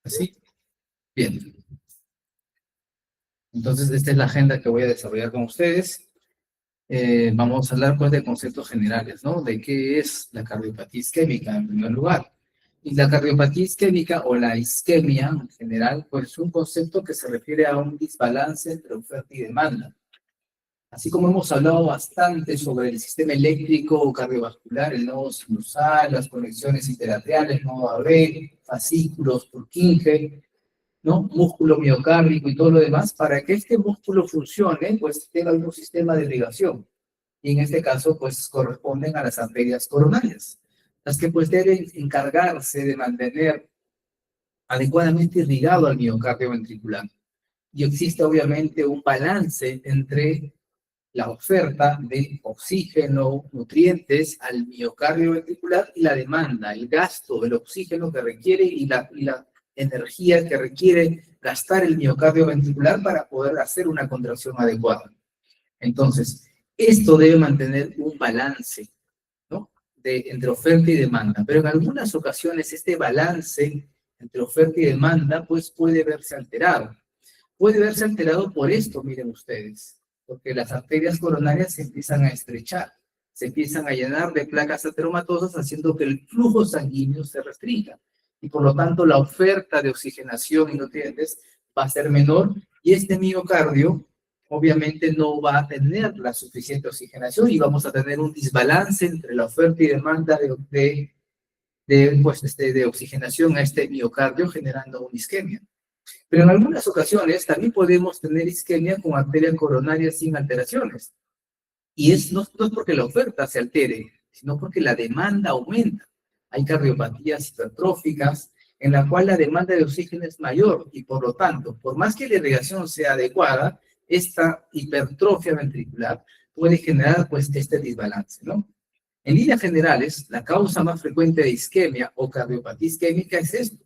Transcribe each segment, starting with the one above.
¿Así? Bien. Entonces, esta es la agenda que voy a desarrollar con ustedes. Vamos a hablar pues de conceptos generales, ¿no? De qué es la cardiopatía isquémica en primer lugar. Y la cardiopatía isquémica o la isquemia en general, pues es un concepto que se refiere a un desbalance entre oferta y demanda. Así como hemos hablado bastante sobre el sistema eléctrico cardiovascular, el nodo sinusal, las conexiones interatriales, nodo AB, fascículos, Purkinje, ¿no? Músculo miocárdico y todo lo demás, para que este músculo funcione, pues tenga un sistema de irrigación. Y en este caso, pues corresponden a las arterias coronarias, las que pues deben encargarse de mantener adecuadamente irrigado al miocardio ventricular. Y existe obviamente un balance entre la oferta de oxígeno, nutrientes al miocardio ventricular y la demanda, el gasto del oxígeno que requiere y la energía que requiere gastar el miocardio ventricular para poder hacer una contracción adecuada. Entonces, esto debe mantener un balance, ¿no? Entre oferta y demanda, pero en algunas ocasiones este balance entre oferta y demanda pues puede verse alterado. Puede verse alterado por esto, miren ustedes, porque las arterias coronarias se empiezan a estrechar, se empiezan a llenar de placas ateromatosas, haciendo que el flujo sanguíneo se restrinja. Y por lo tanto, la oferta de oxigenación y nutrientes va a ser menor, y este miocardio obviamente no va a tener la suficiente oxigenación y vamos a tener un desbalance entre la oferta y demanda de oxigenación a este miocardio, generando una isquemia. Pero en algunas ocasiones también podemos tener isquemia con arteria coronaria sin alteraciones. Y no es porque la oferta se altere, sino porque la demanda aumenta. Hay cardiopatías hipertróficas en la cual la demanda de oxígeno es mayor y por lo tanto, por más que la irrigación sea adecuada, esta hipertrofia ventricular puede generar pues este desbalance, ¿no? En líneas generales, la causa más frecuente de isquemia o cardiopatía isquémica es esto,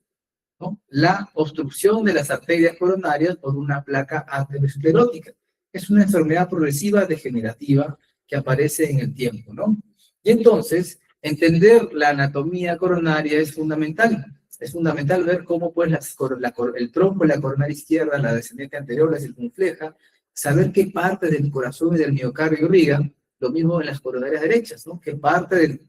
¿no? La obstrucción de las arterias coronarias por una placa aterosclerótica. Es una enfermedad progresiva degenerativa que aparece en el tiempo, ¿no? Y entonces, entender la anatomía coronaria es fundamental. Es fundamental ver cómo pues el tronco de la coronaria izquierda, la descendente anterior, la circunfleja, saber qué parte del corazón y del miocardio irriga, lo mismo en las coronarias derechas, ¿no? Qué parte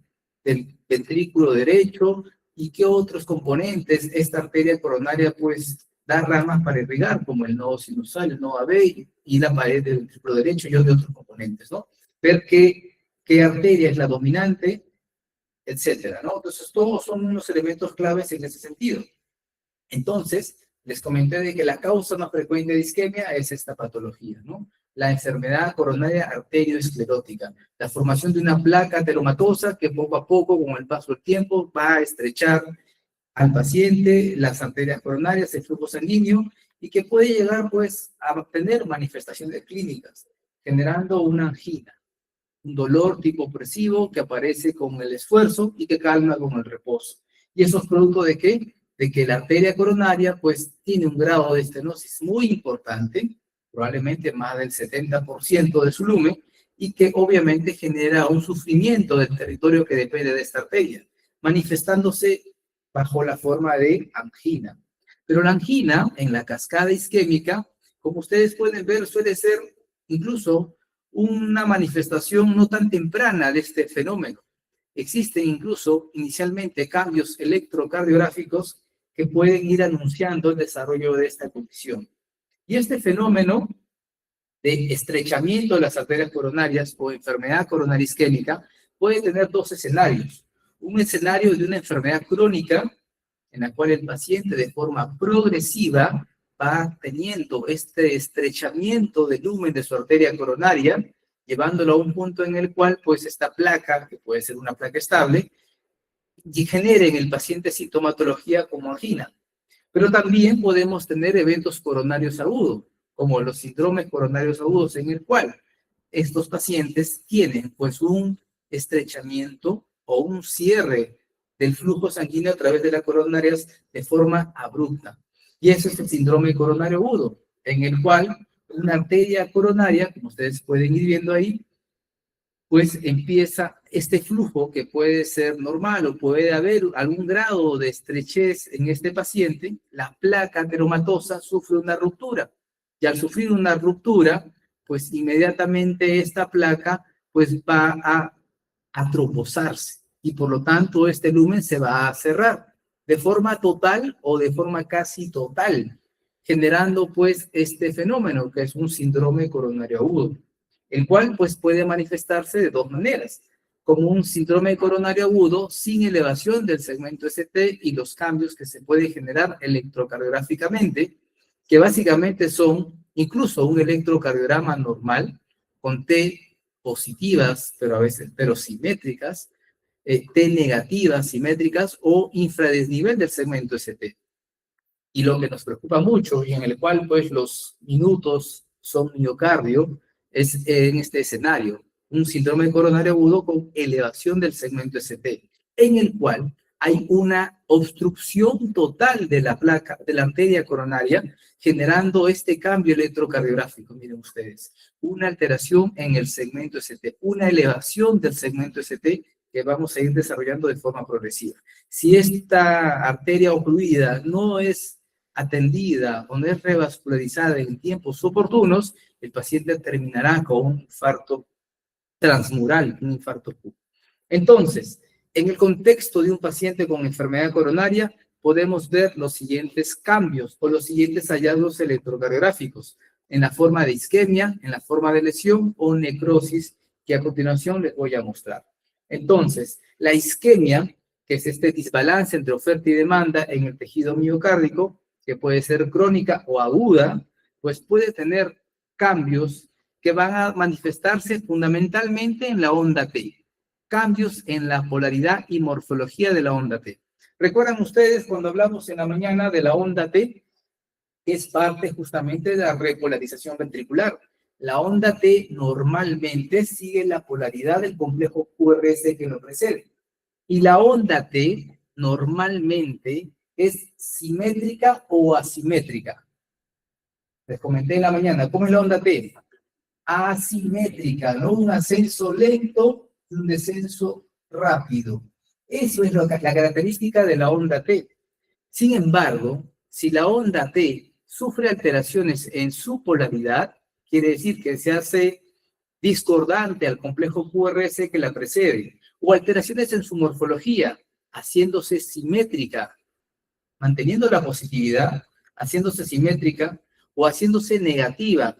del ventrículo derecho y qué otros componentes esta arteria coronaria pues da ramas para irrigar, como el nodo sinusal, el nodo AB y la pared del ventrículo derecho y otros componentes, ¿no? Ver qué arteria es la dominante, etcétera, ¿no? Entonces, todos son unos elementos claves en ese sentido. Entonces, les comenté de que la causa más frecuente de isquemia es esta patología, ¿no? La enfermedad coronaria arterioesclerótica, la formación de una placa ateromatosa que poco a poco, con el paso del tiempo, va a estrechar al paciente las arterias coronarias, el flujo sanguíneo, y que puede llegar, pues, a tener manifestaciones clínicas, generando una angina, un dolor tipo opresivo que aparece con el esfuerzo y que calma con el reposo. ¿Y eso es producto de qué? De que la arteria coronaria pues tiene un grado de estenosis muy importante, probablemente más del 70% de su lumen, y que obviamente genera un sufrimiento del territorio que depende de esta arteria, manifestándose bajo la forma de angina. Pero la angina en la cascada isquémica, como ustedes pueden ver, suele ser incluso una manifestación no tan temprana de este fenómeno. Existen incluso inicialmente cambios electrocardiográficos que pueden ir anunciando el desarrollo de esta condición. Y este fenómeno de estrechamiento de las arterias coronarias o enfermedad coronaria isquémica puede tener dos escenarios. Un escenario de una enfermedad crónica en la cual el paciente de forma progresiva va teniendo este estrechamiento del lumen de su arteria coronaria, llevándolo a un punto en el cual, pues, esta placa, que puede ser una placa estable, y genere en el paciente sintomatología como angina. Pero también podemos tener eventos coronarios agudos, como los síndromes coronarios agudos, en el cual estos pacientes tienen, pues, un estrechamiento o un cierre del flujo sanguíneo a través de las coronarias de forma abrupta. Y eso es el síndrome coronario agudo, en el cual una arteria coronaria, como ustedes pueden ir viendo ahí, pues empieza este flujo que puede ser normal o puede haber algún grado de estrechez en este paciente, la placa ateromatosa sufre una ruptura. Y al sufrir una ruptura, pues inmediatamente esta placa pues va a trombosarse y por lo tanto este lumen se va a cerrar de forma total o de forma casi total, generando pues este fenómeno que es un síndrome coronario agudo, el cual pues puede manifestarse de dos maneras, como un síndrome coronario agudo sin elevación del segmento ST y los cambios que se pueden generar electrocardiográficamente, que básicamente son incluso un electrocardiograma normal con T positivas, pero simétricas, T negativas, simétricas o infradesnivel del segmento ST. Y lo que nos preocupa mucho y en el cual pues los minutos son miocardio es en este escenario, un síndrome coronario agudo con elevación del segmento ST, en el cual hay una obstrucción total de la placa, de la arteria coronaria, generando este cambio electrocardiográfico. Miren ustedes, una alteración en el segmento ST, una elevación del segmento ST que vamos a ir desarrollando de forma progresiva. Si esta arteria ocluida no es atendida o no es revascularizada en tiempos oportunos, el paciente terminará con un infarto transmural, un infarto agudo. Entonces, en el contexto de un paciente con enfermedad coronaria, podemos ver los siguientes cambios o los siguientes hallazgos electrocardiográficos en la forma de isquemia, en la forma de lesión o necrosis, que a continuación les voy a mostrar. Entonces, la isquemia, que es este desbalance entre oferta y demanda en el tejido miocárdico, que puede ser crónica o aguda, pues puede tener cambios que van a manifestarse fundamentalmente en la onda T. Cambios en la polaridad y morfología de la onda T. ¿Recuerdan ustedes cuando hablamos en la mañana de la onda T? Es parte justamente de la repolarización ventricular. La onda T normalmente sigue la polaridad del complejo QRS que lo precede. Y la onda T normalmente es simétrica o asimétrica. Les comenté en la mañana, ¿cómo es la onda T? Asimétrica, ¿no? Un ascenso lento y un descenso rápido. Eso es la característica de la onda T. Sin embargo, si la onda T sufre alteraciones en su polaridad, quiere decir que se hace discordante al complejo QRS que la precede, o alteraciones en su morfología, haciéndose simétrica, manteniendo la positividad, haciéndose simétrica o haciéndose negativa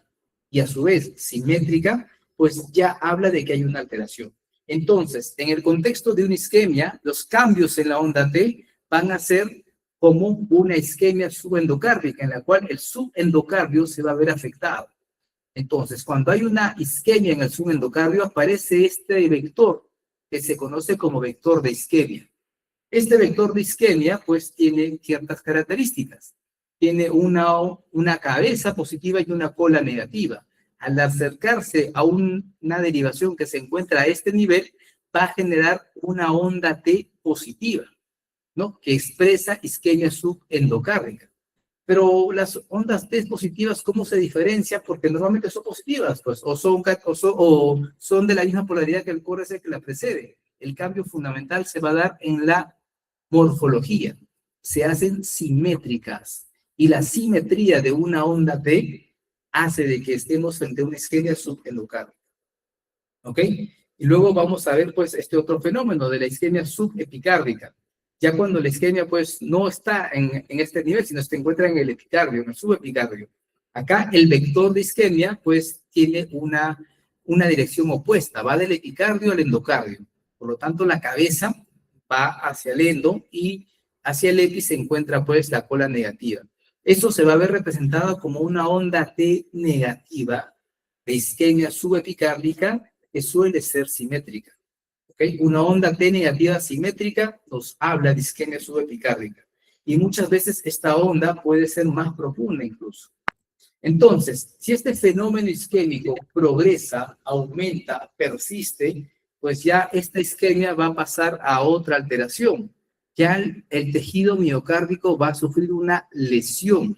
y a su vez simétrica, pues ya habla de que hay una alteración. Entonces, en el contexto de una isquemia, los cambios en la onda T van a ser como una isquemia subendocárdica, en la cual el subendocardio se va a ver afectado. Entonces, cuando hay una isquemia en el subendocardio, aparece este vector que se conoce como vector de isquemia. Este vector de isquemia, pues, tiene ciertas características. Tiene una cabeza positiva y una cola negativa. Al acercarse a una derivación que se encuentra a este nivel, va a generar una onda T positiva, ¿no? Que expresa isquemia subendocárdica. Pero las ondas T positivas, ¿cómo se diferencian? Porque normalmente son positivas, pues, o son de la misma polaridad que el QRS que la precede. El cambio fundamental se va a dar en la morfología. Se hacen simétricas. Y la simetría de una onda T hace de que estemos frente a una isquemia subendocárdica. ¿Ok? Y luego vamos a ver, pues, este otro fenómeno de la isquemia subepicárdica. Ya cuando la isquemia, pues, no está en este nivel, sino se encuentra en el epicardio, en el subepicardio. Acá el vector de isquemia, pues, tiene una dirección opuesta, va del epicardio al endocardio. Por lo tanto, la cabeza va hacia el endo y hacia el epi se encuentra, pues, la cola negativa. Eso se va a ver representado como una onda T negativa de isquemia subepicárdica que suele ser simétrica. ¿Okay? Una onda T negativa simétrica nos habla de isquemia subepicárdica. Y muchas veces esta onda puede ser más profunda incluso. Entonces, si este fenómeno isquémico progresa, aumenta, persiste, pues ya esta isquemia va a pasar a otra alteración. Ya el tejido miocárdico va a sufrir una lesión.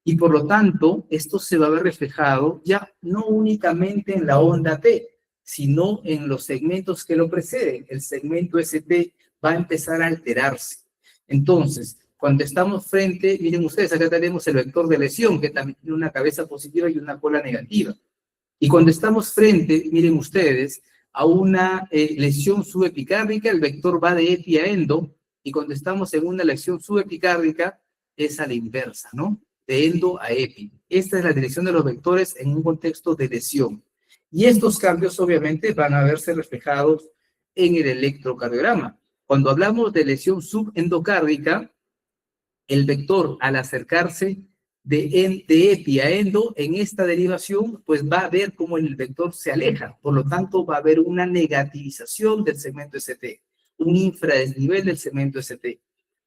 Y por lo tanto, esto se va a ver reflejado ya no únicamente en la onda T, sino en los segmentos que lo preceden. El segmento ST va a empezar a alterarse. Entonces, cuando estamos frente, miren ustedes, acá tenemos el vector de lesión, que también tiene una cabeza positiva y una cola negativa. Y cuando estamos frente, miren ustedes, a una lesión subepicárdica, el vector va de epi a endo, y cuando estamos en una lesión subepicárdica, es a la inversa, ¿no? De endo a epi. Esta es la dirección de los vectores en un contexto de lesión. Y estos cambios, obviamente, van a verse reflejados en el electrocardiograma. Cuando hablamos de lesión subendocárdica, el vector, al acercarse de epi a endo, en esta derivación, pues va a ver cómo el vector se aleja. Por lo tanto, va a haber una negativización del segmento ST, un infradesnivel del segmento ST,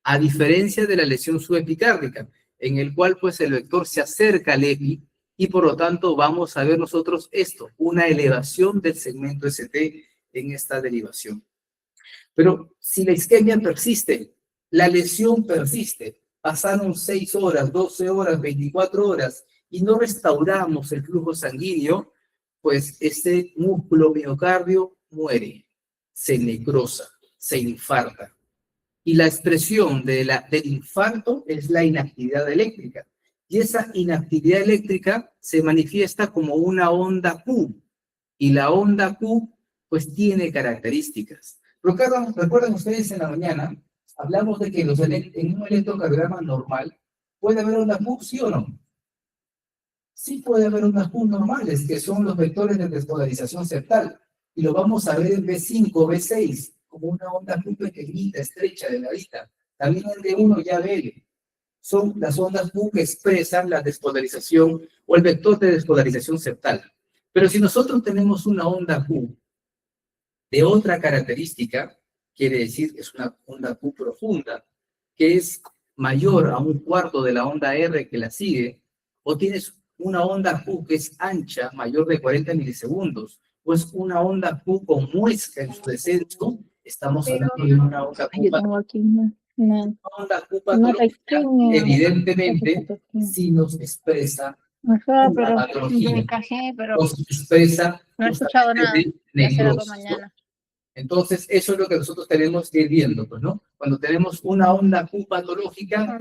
a diferencia de la lesión subepicárdica, en el cual pues el vector se acerca al epi y por lo tanto vamos a ver nosotros esto, una elevación del segmento ST en esta derivación. Pero si la isquemia persiste, la lesión persiste, pasaron 6 horas, 12 horas, 24 horas y no restauramos el flujo sanguíneo, pues este músculo miocardio muere, se necrosa, se infarta. Y la expresión del infarto es la inactividad eléctrica. Y esa inactividad eléctrica se manifiesta como una onda Q. Y la onda Q, pues tiene características. ¿Recuerdan ustedes en la mañana? Hablamos de que en un electrocardiograma normal puede haber ondas Q, ¿sí o no? Sí puede haber ondas Q normales, que son los vectores de despolarización septal. Y lo vamos a ver en B5, B6, como una onda Q pequeñita, estrecha, delgadita. También en D1 ya B. Son las ondas Q que expresan la despolarización o el vector de despolarización septal. Pero si nosotros tenemos una onda Q de otra característica, quiere decir que es una onda Q profunda, que es mayor a 1/4 de la onda R que la sigue, o tienes una onda Q que es ancha, mayor de 40 milisegundos, o es una onda Q con muesca en su descenso, estamos hablando de una onda Q patológica, evidentemente, sí nos expresa una patología, nos expresa no he escuchado nada, necrosis, ¿no? Entonces, eso es lo que nosotros tenemos que ir viendo, pues, ¿no? Cuando tenemos una onda Q patológica,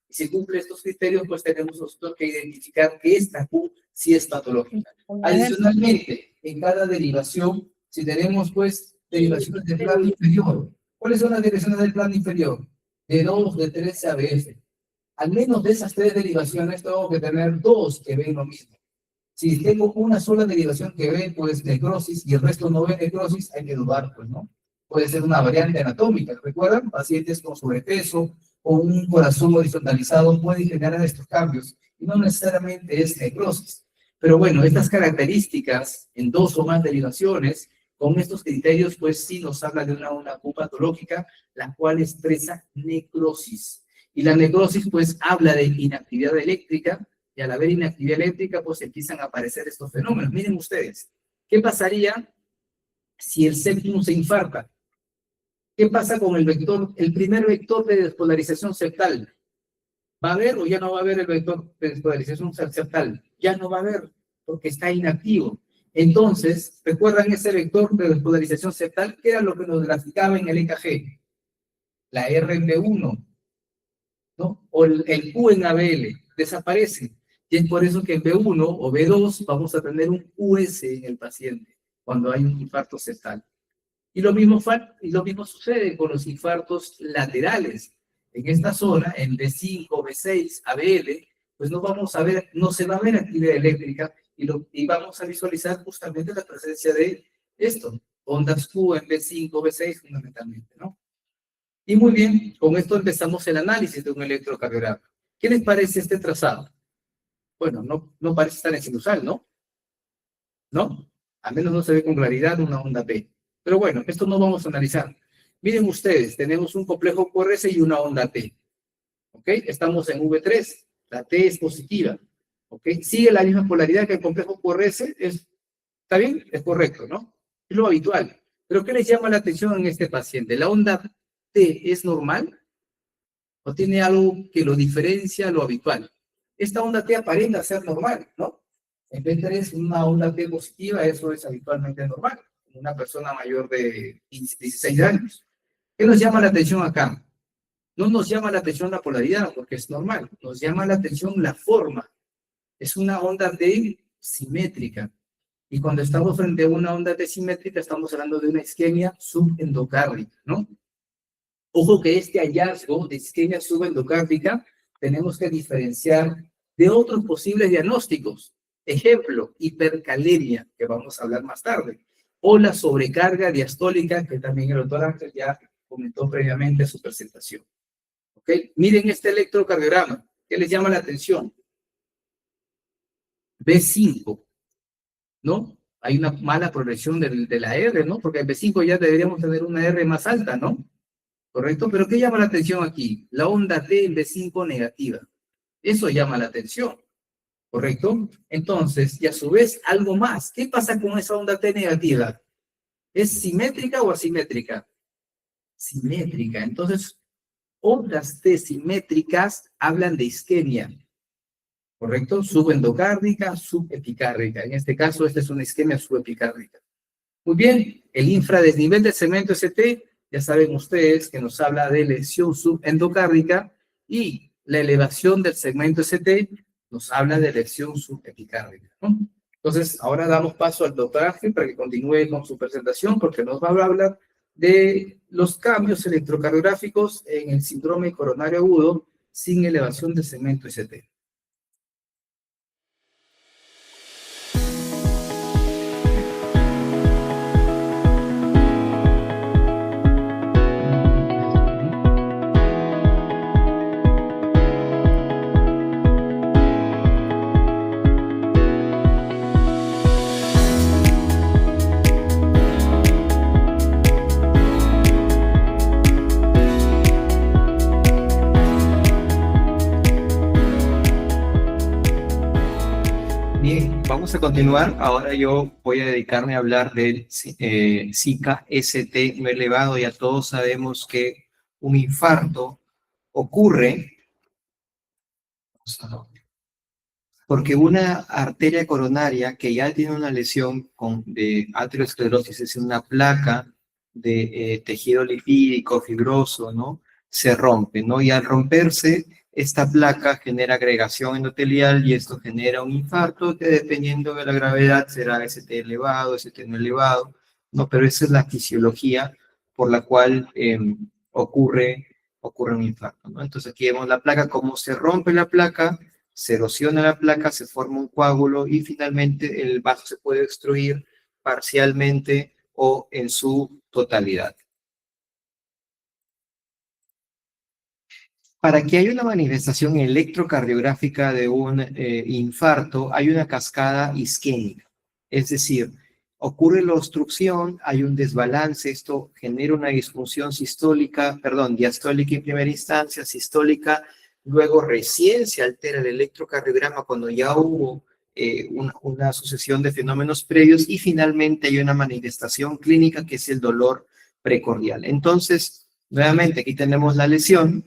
si cumple estos criterios, pues tenemos nosotros que identificar que esta Q sí es patológica. Adicionalmente, en cada derivación, si tenemos, pues, derivaciones del plano inferior, ¿cuáles son las derivaciones del plano inferior? De 2, de 3 ABF. Al menos de esas 3 derivaciones, tengo que tener 2 que ven lo mismo. Si tengo una sola derivación que ve, pues, necrosis, y el resto no ve necrosis, hay que dudar, pues, ¿no? Puede ser una variante anatómica. ¿Recuerdan? Pacientes con sobrepeso o un corazón horizontalizado pueden generar estos cambios, y no necesariamente es necrosis. Pero bueno, estas características en 2 o más derivaciones, con estos criterios, pues sí nos habla de una onda Q patológica, la cual expresa necrosis. Y la necrosis, pues, habla de inactividad eléctrica, y al haber inactividad eléctrica, pues empiezan a aparecer estos fenómenos. Miren ustedes, ¿qué pasaría si el septum se infarta? ¿Qué pasa con el vector, el primer vector de despolarización septal? ¿Va a haber o ya no va a haber el vector de despolarización septal? Ya no va a haber, porque está inactivo. Entonces, ¿recuerdan ese vector de despolarización septal? ¿Qué era lo que nos graficaba en el EKG? La RB1, ¿no? O el Q en ABL, desaparece. Y es por eso que en B1 o B2 vamos a tener un QS en el paciente cuando hay un infarto septal. Y lo mismo sucede con los infartos laterales. En esta zona, en B5, B6, ABL, pues no se va a ver actividad eléctrica y vamos a visualizar justamente la presencia de esto, ondas Q en B5, B6 fundamentalmente, ¿no? Y muy bien, con esto empezamos el análisis de un electrocardiograma. ¿Qué les parece este trazado? Bueno, no parece tan sinusal, ¿no? ¿No? Al menos no se ve con claridad una onda P. Pero bueno, esto no vamos a analizar. Miren ustedes, tenemos un complejo QRS y una onda T. ¿Ok? Estamos en V3. La T es positiva. ¿Ok? Sigue la misma polaridad que el complejo QRS. ¿Está bien? Es correcto, ¿no? Es lo habitual. Pero ¿qué les llama la atención en este paciente? ¿La onda T es normal? ¿O tiene algo que lo diferencia a lo habitual? Esta onda T aparenta ser normal, ¿no? En B3, una onda T positiva, eso es habitualmente normal. Una persona mayor de 16 años. ¿Qué nos llama la atención acá? No nos llama la atención la polaridad, porque es normal. Nos llama la atención la forma. Es una onda T simétrica. Y cuando estamos frente a una onda T simétrica, estamos hablando de una isquemia subendocárdica, ¿no? Ojo que este hallazgo de isquemia subendocárdica tenemos que diferenciar de otros posibles diagnósticos. Ejemplo, hipercalemia, que vamos a hablar más tarde, o la sobrecarga diastólica, que también el doctor Ángel ya comentó previamente en su presentación. ¿Ok? Miren este electrocardiograma. ¿Qué les llama la atención? B5, ¿no? Hay una mala progresión de la R, ¿no? Porque en B5 ya deberíamos tener una R más alta, ¿no? ¿Correcto? Pero ¿qué llama la atención aquí? La onda T en B5 negativa. Eso llama la atención, ¿correcto? Entonces, y a su vez, algo más. ¿Qué pasa con esa onda T negativa? ¿Es simétrica o asimétrica? Simétrica. Entonces, ondas T simétricas hablan de isquemia, ¿correcto? Subendocárdica, subepicárdica. En este caso, esta es una isquemia subepicárdica. Muy bien, el infradesnivel del segmento ST, ya saben ustedes que nos habla de lesión subendocárdica, y la elevación del segmento ST nos habla de lesión subepicárdica, ¿no? Entonces, ahora damos paso al doctor Ángel para que continúe con su presentación, porque nos va a hablar de los cambios electrocardiográficos en el síndrome coronario agudo sin elevación del segmento ST. Vamos a continuar. Ahora yo voy a dedicarme a hablar del SICA ST no elevado. Ya todos sabemos que un infarto ocurre porque una arteria coronaria que ya tiene una lesión de aterosclerosis, es una placa de tejido lipídico fibroso, ¿no? Se rompe, ¿no? Y al romperse, esta placa genera agregación endotelial y esto genera un infarto que, dependiendo de la gravedad, será ST elevado, ST no elevado, ¿no? Pero esa es la fisiología por la cual ocurre un infarto, ¿no? Entonces aquí vemos la placa, cómo se rompe la placa, se erosiona la placa, se forma un coágulo y finalmente el vaso se puede obstruir parcialmente o en su totalidad. Para que haya una manifestación electrocardiográfica de un infarto, hay una cascada isquémica. Es decir, ocurre la obstrucción, hay un desbalance, esto genera una disfunción diastólica en primera instancia, sistólica, luego recién se altera el electrocardiograma cuando ya hubo una sucesión de fenómenos previos y finalmente hay una manifestación clínica que es el dolor precordial. Entonces, nuevamente aquí tenemos la lesión.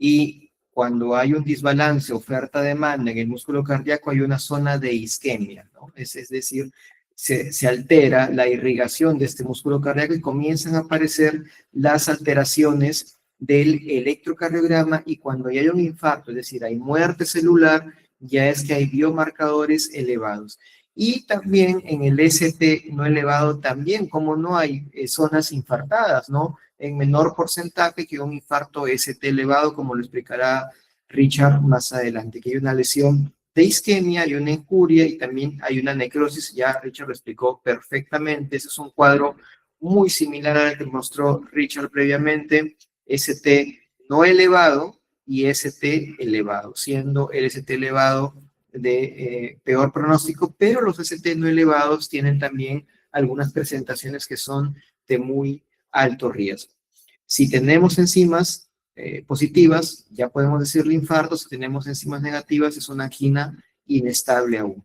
Y cuando hay un desbalance oferta-demanda en el músculo cardíaco, hay una zona de isquemia, ¿no? Es decir, se altera la irrigación de este músculo cardíaco y comienzan a aparecer las alteraciones del electrocardiograma, y cuando ya hay un infarto, es decir, hay muerte celular, ya es que hay biomarcadores elevados. Y también en el ST no elevado, también como no hay zonas infartadas, ¿no? En menor porcentaje que un infarto ST elevado, como lo explicará Richard más adelante, que hay una lesión de isquemia, hay una injuria y también hay una necrosis. Ya Richard lo explicó perfectamente. Ese es un cuadro muy similar al que mostró Richard previamente, ST no elevado y ST elevado, siendo el ST elevado de peor pronóstico, pero los ST no elevados tienen también algunas presentaciones que son de muy alto riesgo. Si tenemos enzimas positivas, ya podemos decirle infarto. Si tenemos enzimas negativas, es una angina inestable aún.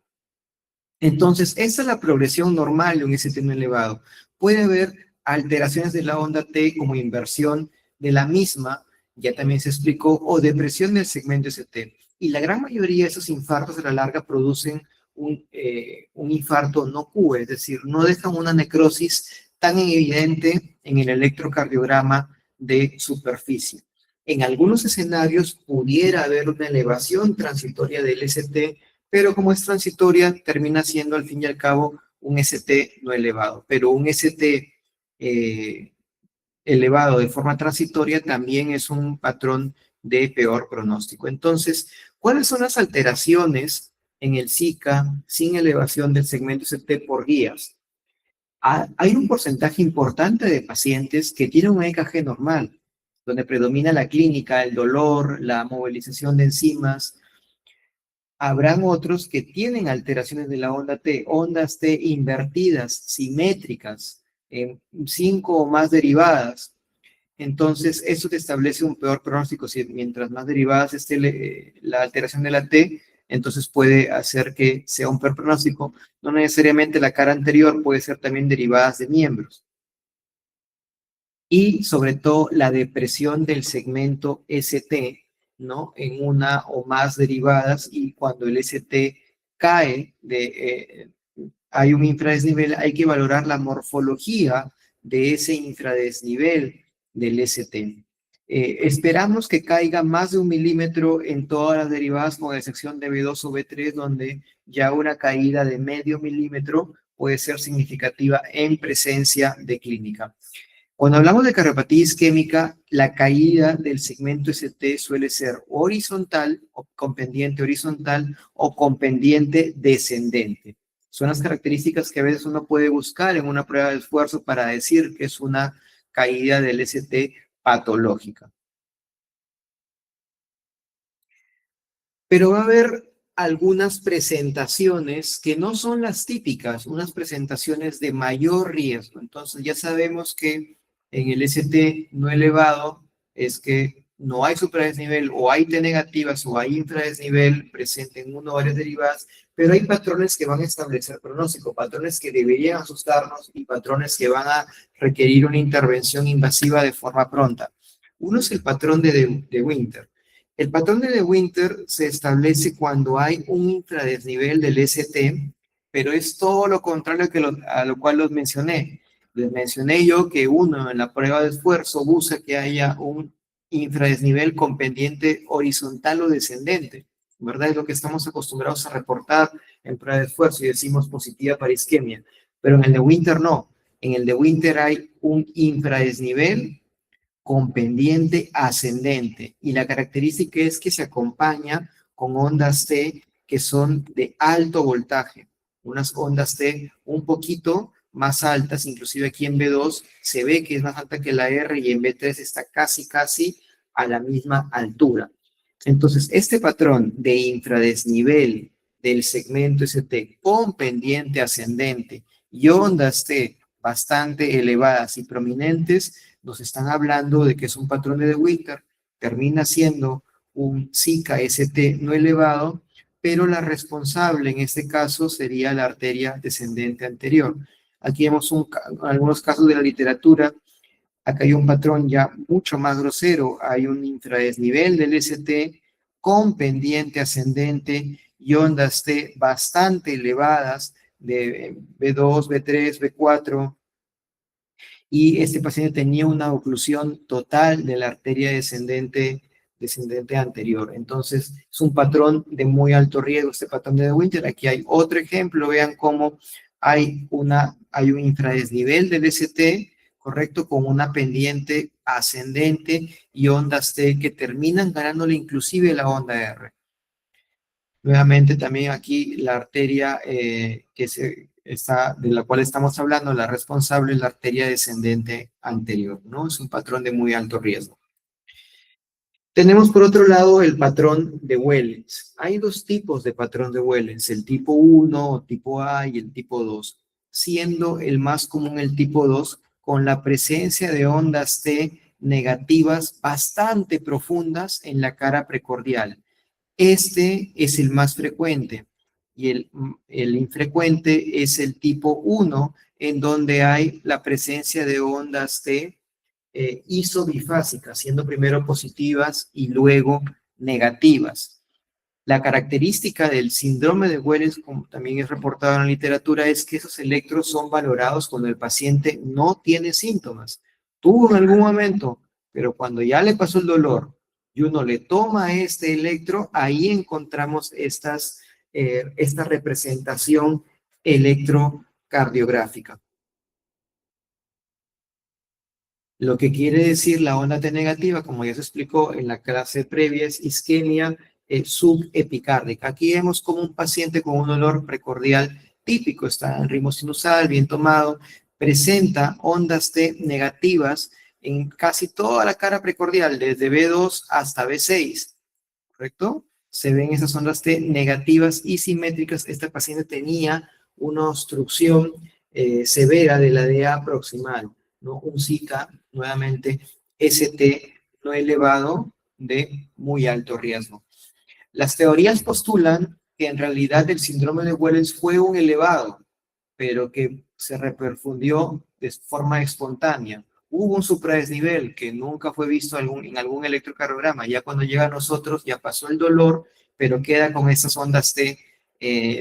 Entonces, esa es la progresión normal de un ST no elevado. Puede haber alteraciones de la onda T como inversión de la misma, ya también se explicó, o depresión del segmento ST. Y la gran mayoría de esos infartos a la larga producen un infarto no Q, es decir, no dejan una necrosis tan evidente en el electrocardiograma de superficie. En algunos escenarios pudiera haber una elevación transitoria del ST, pero como es transitoria, termina siendo al fin y al cabo un ST no elevado. Pero un ST elevado de forma transitoria también es un patrón de peor pronóstico. Entonces, ¿cuáles son las alteraciones en el SICA sin elevación del segmento ST por guías? Hay un porcentaje importante de pacientes que tienen un EKG normal, donde predomina la clínica, el dolor, la movilización de enzimas. Habrán otros que tienen alteraciones de la onda T, ondas T invertidas, simétricas, en 5 o más derivadas. Entonces, eso te establece un peor pronóstico. Si mientras más derivadas esté la alteración de la T, entonces puede hacer que sea un peor pronóstico. No necesariamente la cara anterior, puede ser también derivadas de miembros. Y sobre todo la depresión del segmento ST, ¿no? En una o más derivadas, y cuando el ST cae, hay un infradesnivel, hay que valorar la morfología de ese infradesnivel del ST. Esperamos que caiga más de 1 milímetro en todas las derivadas, con excepción de B2 o B3, donde ya una caída de medio milímetro puede ser significativa en presencia de clínica. Cuando hablamos de cardiopatía isquémica, la caída del segmento ST suele ser horizontal, o con pendiente horizontal, o con pendiente descendente. Son las características que a veces uno puede buscar en una prueba de esfuerzo para decir que es una caída del ST patológica. Pero va a haber algunas presentaciones que no son las típicas, unas presentaciones de mayor riesgo. Entonces ya sabemos que en el ST no elevado es que no hay supradesnivel, o hay T negativas o hay infradesnivel presente en una o varias derivadas, pero hay patrones que van a establecer pronóstico, patrones que deberían asustarnos y patrones que van a requerir una intervención invasiva de forma pronta. Uno es el patrón de Winter. El patrón de Winter se establece cuando hay un infradesnivel del ST, pero es todo lo contrario a lo cual los mencioné. Les mencioné yo que uno en la prueba de esfuerzo busca que haya un infradesnivel con pendiente horizontal o descendente, ¿verdad? Es lo que estamos acostumbrados a reportar en prueba de esfuerzo y decimos positiva para isquemia. Pero en el de Winter no. En el de Winter hay un infradesnivel con pendiente ascendente, y la característica es que se acompaña con ondas T que son de alto voltaje, unas ondas T un poquito más altas, inclusive aquí en B2 se ve que es más alta que la R, y en B3 está casi a la misma altura. Entonces, este patrón de infradesnivel del segmento ST con pendiente ascendente y ondas T bastante elevadas y prominentes, nos están hablando de que es un patrón de Winter, termina siendo un SICA ST no elevado, pero la responsable en este caso sería la arteria descendente anterior. Aquí vemos algunos casos de la literatura. Acá hay un patrón ya mucho más grosero. Hay un infradesnivel del ST con pendiente ascendente y ondas T bastante elevadas de B2, B3, B4. Y este paciente tenía una oclusión total de la arteria descendente anterior. Entonces, es un patrón de muy alto riesgo, este patrón de Winter. Aquí hay otro ejemplo. Vean cómo hay un infradesnivel del ST, correcto, con una pendiente ascendente y ondas T que terminan ganándole inclusive la onda R. Nuevamente también aquí la arteria de la cual estamos hablando, la responsable es la arteria descendente anterior, ¿no? Es un patrón de muy alto riesgo. Tenemos por otro lado el patrón de Wellens. Hay dos tipos de patrón de Wellens, el tipo 1 o tipo A y el tipo 2, siendo el más común el tipo 2 con la presencia de ondas T negativas bastante profundas en la cara precordial. Este es el más frecuente, y el infrecuente es el tipo 1, en donde hay la presencia de ondas T isobifásicas, siendo primero positivas y luego negativas. La característica del síndrome de Wellens, como también es reportado en la literatura, es que esos electros son valorados cuando el paciente no tiene síntomas. Tuvo en algún momento, pero cuando ya le pasó el dolor y uno le toma este electro, ahí encontramos esta representación electrocardiográfica. Lo que quiere decir la onda T negativa, como ya se explicó en la clase previa, es isquemia subepicárdica. Aquí vemos como un paciente con un dolor precordial típico, está en ritmo sinusal, bien tomado, presenta ondas T negativas en casi toda la cara precordial, desde B2 hasta B6, ¿correcto? Se ven esas ondas T negativas y simétricas. Este paciente tenía una obstrucción severa de la DA proximal, ¿no? Un Zika, nuevamente, ST no elevado de muy alto riesgo. Las teorías postulan que en realidad el síndrome de Wellens fue un elevado, pero que se reperfundió de forma espontánea. Hubo un supradesnivel que nunca fue visto en algún electrocardiograma. Ya cuando llega a nosotros ya pasó el dolor, pero queda con esas ondas T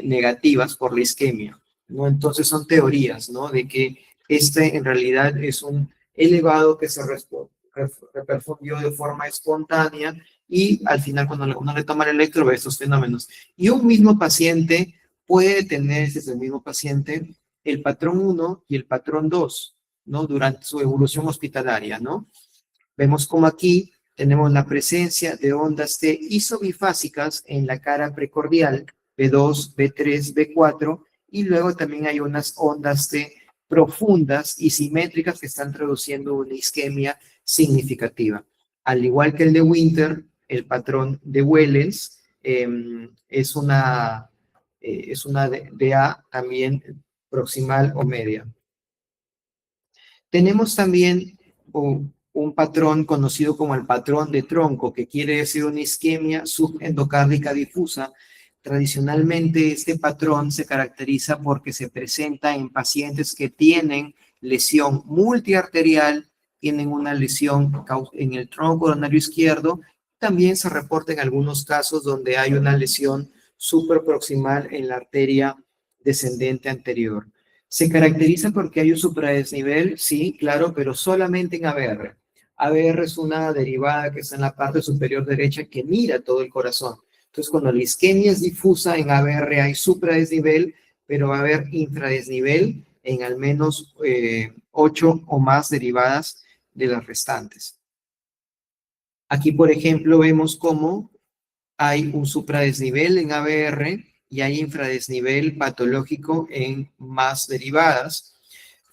negativas por la isquemia, ¿no? Entonces son teorías, ¿no? De que este en realidad es un elevado que se reperfundió de forma espontánea y al final cuando uno le toma el electro ve estos fenómenos. Y un mismo paciente puede tener desde el mismo paciente el patrón 1 y el patrón 2, ¿no? Durante su evolución hospitalaria, ¿no? Vemos como aquí tenemos la presencia de ondas T isobifásicas en la cara precordial, B2, B3, B4, y luego también hay unas ondas T profundas y simétricas que están traduciendo una isquemia significativa. Al igual que el de Winter, el patrón de Wellens es una DA también proximal o media. Tenemos también un patrón conocido como el patrón de tronco, que quiere decir una isquemia subendocárdica difusa. Tradicionalmente este patrón se caracteriza porque se presenta en pacientes que tienen lesión multiarterial, tienen una lesión en el tronco coronario izquierdo. También se reporta en algunos casos donde hay una lesión supraproximal en la arteria descendente anterior. Se caracteriza porque hay un supradesnivel, sí, claro, pero solamente en ABR. ABR es una derivada que está en la parte superior derecha que mira todo el corazón. Entonces, cuando la isquemia es difusa, en ABR hay supradesnivel, pero va a haber infradesnivel en al menos 8 o más derivadas de las restantes. Aquí, por ejemplo, vemos cómo hay un supradesnivel en ABR y hay infradesnivel patológico en más derivadas.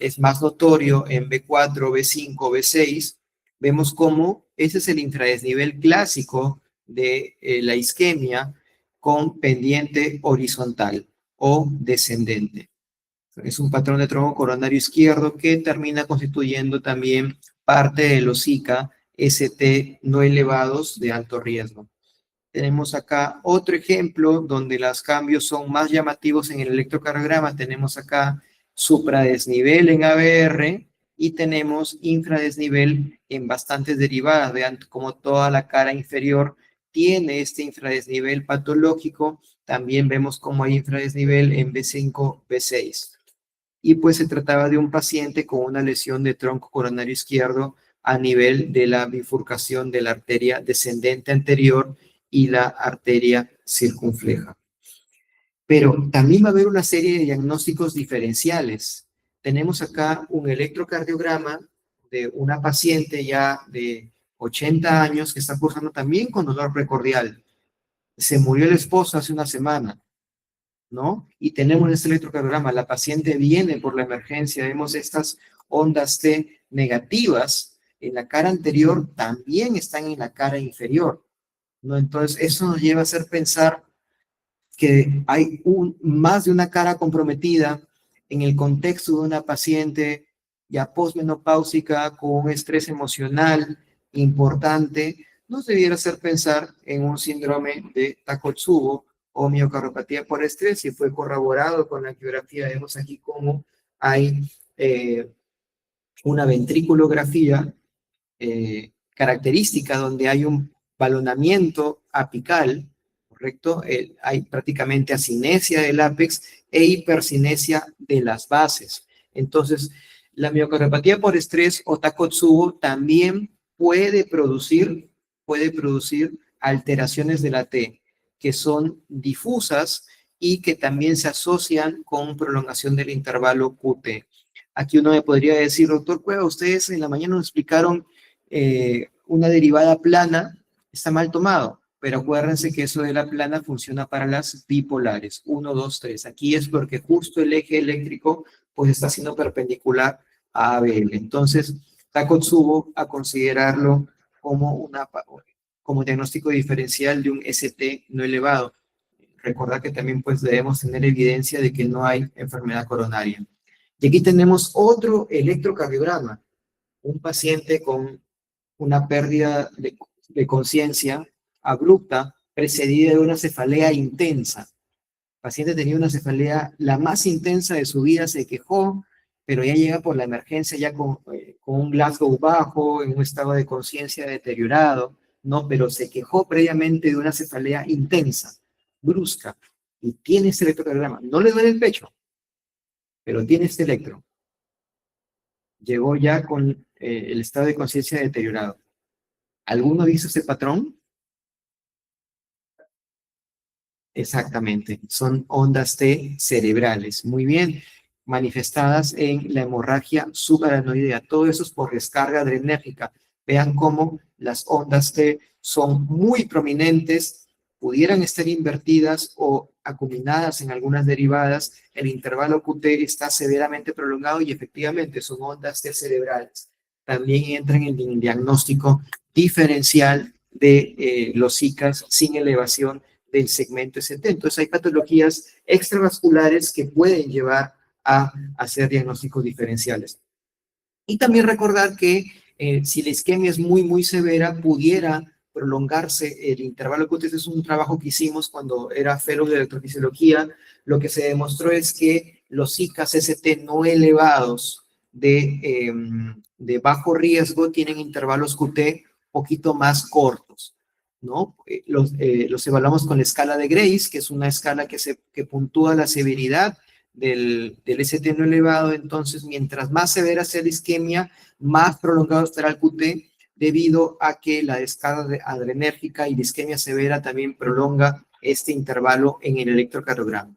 Es más notorio en B4, B5, B6. Vemos cómo ese es el infradesnivel clásico de la isquemia con pendiente horizontal o descendente. Es un patrón de tronco coronario izquierdo que termina constituyendo también parte de los Zika ST no elevados de alto riesgo. Tenemos acá otro ejemplo donde los cambios son más llamativos en el electrocardiograma. Tenemos acá supradesnivel en ABR y tenemos infradesnivel en bastantes derivadas. Vean cómo toda la cara inferior tiene este infradesnivel patológico. También vemos cómo hay infradesnivel en B5, B6. Y pues se trataba de un paciente con una lesión de tronco coronario izquierdo a nivel de la bifurcación de la arteria descendente anterior y la arteria circunfleja. Pero también va a haber una serie de diagnósticos diferenciales. Tenemos acá un electrocardiograma de una paciente ya de 80 años que está cursando también con dolor precordial. Se murió el esposo hace una semana, ¿no? Y tenemos este electrocardiograma. La paciente viene por la emergencia. Vemos estas ondas T negativas en la cara anterior, también están en la cara inferior, ¿no? Entonces, eso nos lleva a hacer pensar que hay más de una cara comprometida en el contexto de una paciente ya posmenopáusica con un estrés emocional importante. Nos debiera hacer pensar en un síndrome de Takotsubo o miocardiopatía por estrés, y fue corroborado con la angiografía. Vemos aquí cómo hay una ventriculografía característica donde hay un balonamiento apical, ¿correcto? Hay prácticamente asinesia del ápex e hipercinesia de las bases. Entonces, la miocardiopatía por estrés o Takotsubo también puede producir alteraciones de la T, que son difusas y que también se asocian con prolongación del intervalo QT. Aquí uno me podría decir, doctor Cueva, ustedes en la mañana nos explicaron una derivada plana, está mal tomado, pero acuérdense que eso de la plana funciona para las bipolares, 1, 2, 3. Aquí es porque justo el eje eléctrico pues está siendo perpendicular a ABL. Entonces, Takotsubo a considerarlo como diagnóstico diferencial de un ST no elevado. Recordar que también pues debemos tener evidencia de que no hay enfermedad coronaria. Y aquí tenemos otro electrocardiograma, un paciente con una pérdida de conciencia abrupta precedida de una cefalea intensa. El paciente tenía una cefalea la más intensa de su vida, se quejó, pero ya llega por la emergencia ya con un Glasgow bajo, en un estado de conciencia deteriorado, ¿no? Pero se quejó previamente de una cefalea intensa, brusca, y tiene este electrocardiograma. No le duele el pecho, pero tiene este electro. Llegó ya con el estado de conciencia deteriorado. ¿Alguno hizo ese patrón? Exactamente, son ondas T cerebrales, muy bien, manifestadas en la hemorragia subaracnoidea. Todo eso es por descarga adrenérgica. Vean cómo las ondas T son muy prominentes, pudieran estar invertidas o acuminadas en algunas derivadas. El intervalo QT está severamente prolongado y efectivamente son ondas T cerebrales. También entran en el diagnóstico diferencial de los ICAS sin elevación del segmento ST. Entonces hay patologías extravasculares que pueden llevar a hacer diagnósticos diferenciales. Y también recordar que si la isquemia es muy, muy severa, pudiera prolongarse el intervalo QT. Este es un trabajo que hicimos cuando era fellow de electrofisiología. Lo que se demostró es que los ICAS ST no elevados de bajo riesgo tienen intervalos QT poquito más cortos, ¿no? Los evaluamos con la escala de Grace, que es una escala que puntúa la severidad del ST no elevado. Entonces, mientras más severa sea la isquemia, más prolongado estará el QT, debido a que la descarga adrenérgica y la isquemia severa también prolonga este intervalo en el electrocardiograma.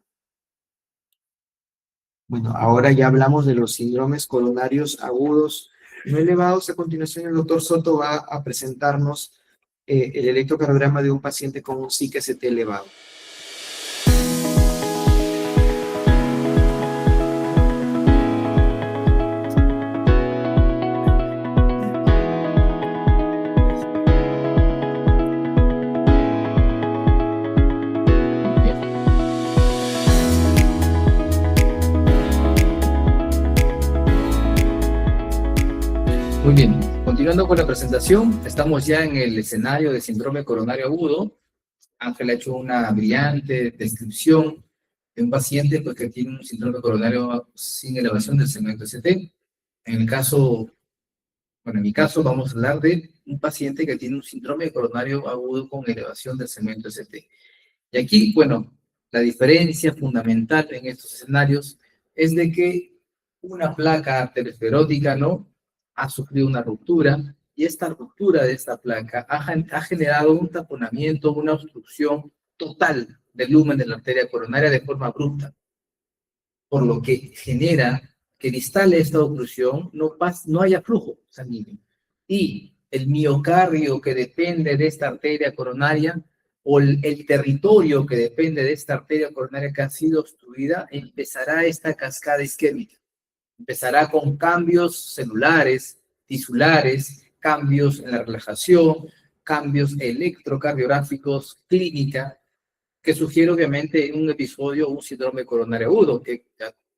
Bueno, ahora ya hablamos de los síndromes coronarios agudos no elevados. A continuación, el doctor Soto va a presentarnos el electrocardiograma de un paciente con un SIC-ST elevado. Muy bien, continuando con la presentación, estamos ya en el escenario de síndrome coronario agudo. Ángel ha hecho una brillante descripción de un paciente pues, que tiene un síndrome coronario sin elevación del segmento ST. En mi caso, vamos a hablar de un paciente que tiene un síndrome coronario agudo con elevación del segmento ST. Y aquí, bueno, la diferencia fundamental en estos escenarios es de que una placa arteriosclerótica, ¿no?, ha sufrido una ruptura, y esta ruptura de esta placa ha generado un taponamiento, una obstrucción total del lumen de la arteria coronaria de forma abrupta, por lo que genera que distale esta oclusión no haya flujo sanguíneo. Y el miocardio que depende de esta arteria coronaria, o el territorio que depende de esta arteria coronaria que ha sido obstruida, empezará esta cascada isquémica. Empezará con cambios celulares, tisulares, cambios en la relajación, cambios electrocardiográficos, clínica, que sugiere obviamente un episodio, un síndrome coronario agudo, que,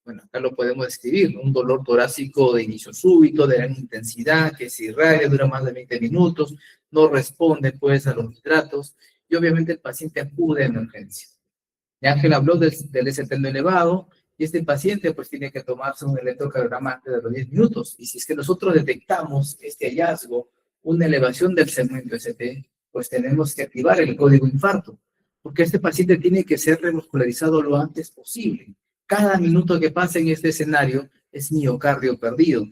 bueno, acá lo podemos describir, un dolor torácico de inicio súbito, de gran intensidad, que se irradia, dura más de 20 minutos, no responde pues a los nitratos, y obviamente el paciente acude a emergencia. Y Ángel habló del ST no elevado, y este paciente pues tiene que tomarse un electrocardiograma antes de los 10 minutos. Y si es que nosotros detectamos este hallazgo, una elevación del segmento ST, pues tenemos que activar el código infarto. porque este paciente tiene que ser revascularizado lo antes posible. Cada minuto que pasa en este escenario es miocardio perdido,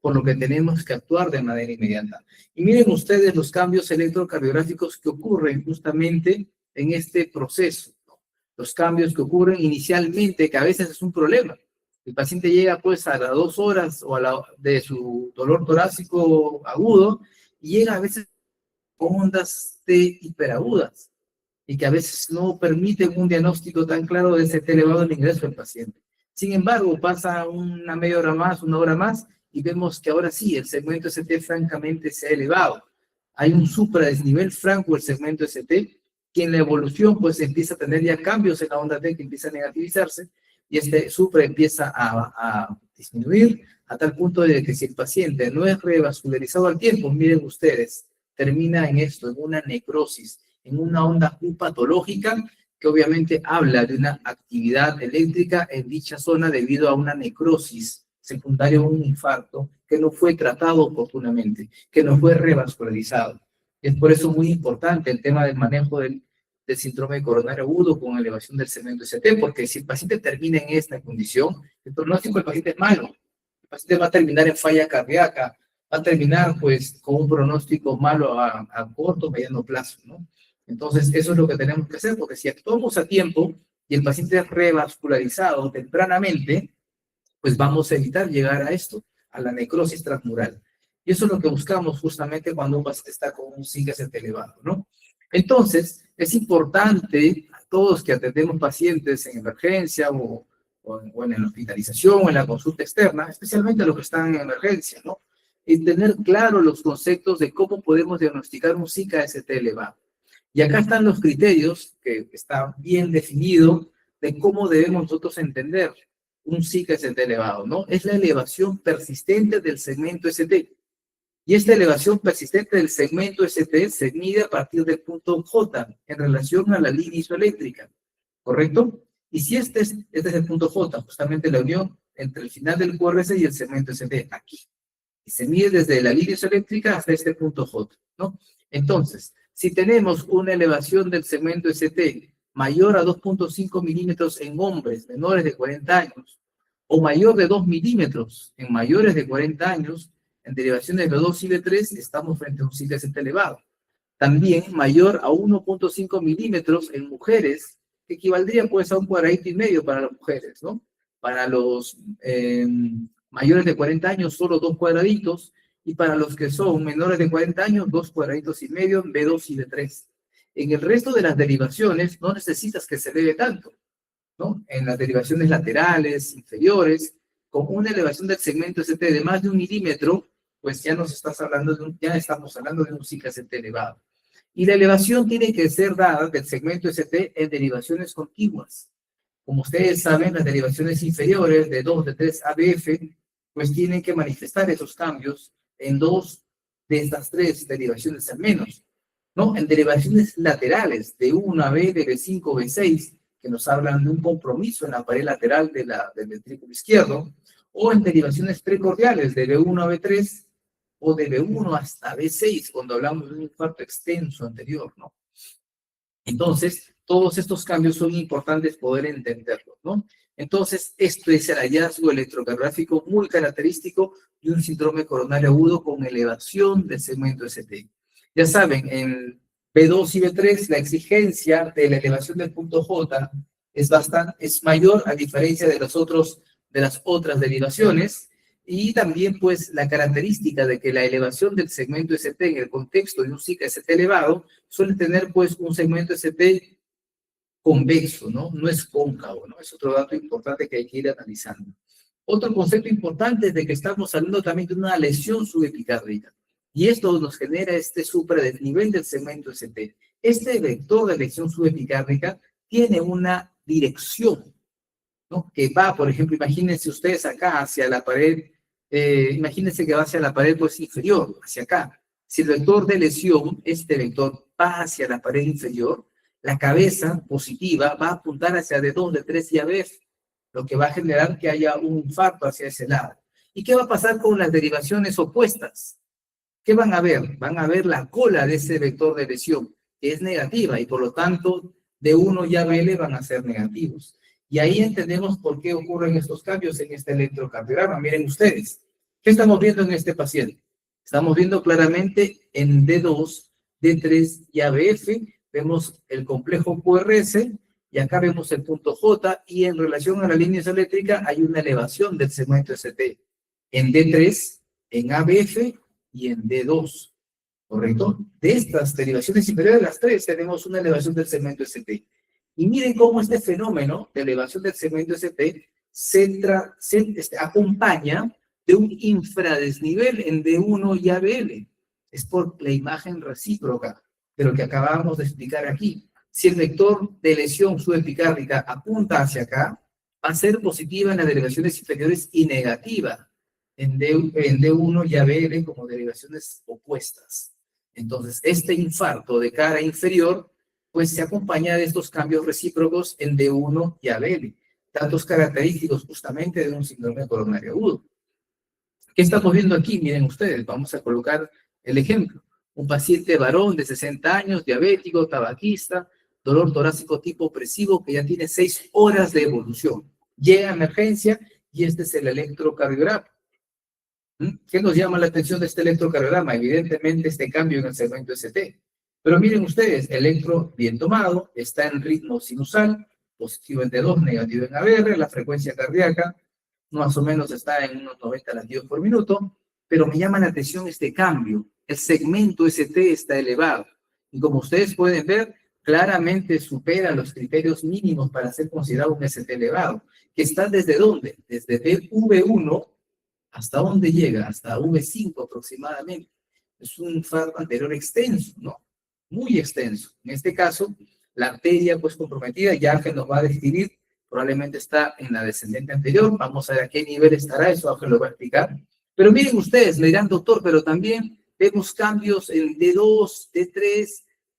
por lo que tenemos que actuar de manera inmediata. Y miren ustedes los cambios electrocardiográficos que ocurren justamente en este proceso, ¿no? Los cambios que ocurren inicialmente, que a veces es un problema. El paciente llega pues a las 2 horas o de su dolor torácico agudo y llega a veces con ondas T hiperagudas y que a veces no permiten un diagnóstico tan claro de ese elevado el ingreso del paciente. Sin embargo, pasa una media hora más, una hora más, y vemos que ahora sí, el segmento ST francamente se ha elevado. Hay un supradesnivel franco del segmento ST, que en la evolución pues empieza a tener ya cambios en la onda T que empieza a negativizarse, y este supra empieza a disminuir a tal punto de que si el paciente no es revascularizado al tiempo, miren ustedes, termina en esto, en una necrosis, en una onda U patológica que obviamente habla de una actividad eléctrica en dicha zona debido a una necrosis secundaria a un infarto que no fue tratado oportunamente, que no fue revascularizado. Es por eso muy importante el tema del manejo del síndrome coronario agudo con elevación del segmento ST, porque si el paciente termina en esta condición, el pronóstico del paciente es malo. El paciente va a terminar en falla cardíaca, va a terminar pues con un pronóstico malo a corto o mediano plazo, ¿no? Entonces, eso es lo que tenemos que hacer, porque si actuamos a tiempo y el paciente es revascularizado tempranamente, pues vamos a evitar llegar a esto, a la necrosis transmural. Y eso es lo que buscamos justamente cuando un paciente está con un SIG-ST elevado, ¿no? Entonces, es importante a todos que atendemos pacientes en emergencia o en la hospitalización o en la consulta externa, especialmente a los que están en emergencia, ¿no? Y tener claro los conceptos de cómo podemos diagnosticar un SIG-ST elevado. Y acá están los criterios que están bien definidos de cómo debemos nosotros entender un SIG-ST elevado, ¿no? Es la elevación persistente del segmento ST. Y esta elevación persistente del segmento ST se mide a partir del punto J en relación a la línea isoeléctrica, ¿correcto? Y si este es el punto J, justamente la unión entre el final del QRS y el segmento ST, aquí. Y se mide desde la línea isoeléctrica hasta este punto J, ¿no? Entonces, si tenemos una elevación del segmento ST mayor a 2.5 milímetros en hombres menores de 40 años, o mayor de 2 milímetros en mayores de 40 años, en derivaciones de B2 y B3, estamos frente a un SIG-ST elevado. También mayor a 1.5 milímetros en mujeres, que equivaldría pues a un cuadradito y medio para las mujeres, ¿no? Para los mayores de 40 años, solo 2 cuadraditos, y para los que son menores de 40 años, 2 cuadraditos y medio en B2 y B3. En el resto de las derivaciones no necesitas que se eleve tanto, ¿no? En las derivaciones laterales, inferiores, con una elevación del segmento ST de más de 1 milímetro, pues ya estamos hablando de un SIG-ST elevado. Y la elevación tiene que ser dada del segmento ST en derivaciones contiguas. Como ustedes saben, las derivaciones inferiores de 2, de 3 ABF, pues tienen que manifestar esos cambios en 2 de estas 3 derivaciones al menos, ¿no? En derivaciones laterales de 1 a B, de B5, B6, que nos hablan de un compromiso en la pared lateral del ventrículo izquierdo, o en derivaciones precordiales de B1 a B3, o de B1 hasta B6, cuando hablamos de un infarto extenso anterior, ¿no? Entonces, todos estos cambios son importantes poder entenderlos, ¿no? Entonces, esto es el hallazgo electrocardiográfico muy característico de un síndrome coronario agudo con elevación del segmento ST. Ya saben, en B2 y B3, la exigencia de la elevación del punto J es mayor a diferencia de las otras derivaciones, y también pues la característica de que la elevación del segmento ST en el contexto de un SIG-ST elevado suele tener pues un segmento ST convexo, ¿no? No es cóncavo, ¿no? Es otro dato importante que hay que ir analizando. Otro concepto importante es de que estamos hablando también de una lesión subepicárdica. Y esto nos genera este supradesnivel del segmento ST. Este vector de lesión subepicárdica tiene una dirección, ¿no? Que va, por ejemplo, imagínense ustedes acá hacia la pared, imagínense que va hacia la pared pues inferior, hacia acá. Si el vector de lesión, este vector, va hacia la pared inferior, la cabeza positiva va a apuntar hacia D2, D3 y ABF, lo que va a generar que haya un infarto hacia ese lado. ¿Y qué va a pasar con las derivaciones opuestas? ¿Qué van a ver? Van a ver la cola de ese vector de lesión, que es negativa y por lo tanto D1 y ABL van a ser negativos. Y ahí entendemos por qué ocurren estos cambios en este electrocardiograma. Miren ustedes, ¿qué estamos viendo en este paciente? Estamos viendo claramente en D2, D3 y ABF, vemos el complejo QRS, y acá vemos el punto J, y en relación a la línea eléctrica hay una elevación del segmento ST en D3, en ABF y en D2, ¿correcto? De estas derivaciones inferiores, las tres, tenemos una elevación del segmento ST. Y miren cómo este fenómeno de elevación del segmento ST se acompaña de un infradesnivel en D1 y ABL. Es por la imagen recíproca de lo que acabamos de explicar aquí. Si el vector de lesión subepicárdica apunta hacia acá, va a ser positiva en las derivaciones inferiores y negativa en D1 y ABL como derivaciones opuestas. Entonces, este infarto de cara inferior, pues se acompaña de estos cambios recíprocos en D1 y ABL, datos característicos justamente de un síndrome coronario agudo. ¿Qué estamos viendo aquí? Miren ustedes, vamos a colocar el ejemplo. Un paciente varón de 60 años, diabético, tabaquista, dolor torácico tipo opresivo que ya tiene 6 horas de evolución. Llega a emergencia y este es el electrocardiograma. ¿Qué nos llama la atención de este electrocardiograma? Evidentemente este cambio en el segmento ST. Pero miren ustedes, electro bien tomado, está en ritmo sinusal, positivo en D2, negativo en ABR, la frecuencia cardíaca más o menos está en unos 90 latidos por minuto, pero me llama la atención este cambio. El segmento ST está elevado. Y como ustedes pueden ver, claramente supera los criterios mínimos para ser considerado un ST elevado, que está ¿desde dónde? Desde V1 hasta dónde llega, hasta V5 aproximadamente. Es un infarto anterior extenso, ¿no? Muy extenso. En este caso, la arteria pues comprometida, ya que nos va a describir, probablemente está en la descendente anterior. Vamos a ver a qué nivel estará, eso Ángel lo va a explicar. Pero miren ustedes, me dirán, doctor, pero también vemos cambios en D2, D3,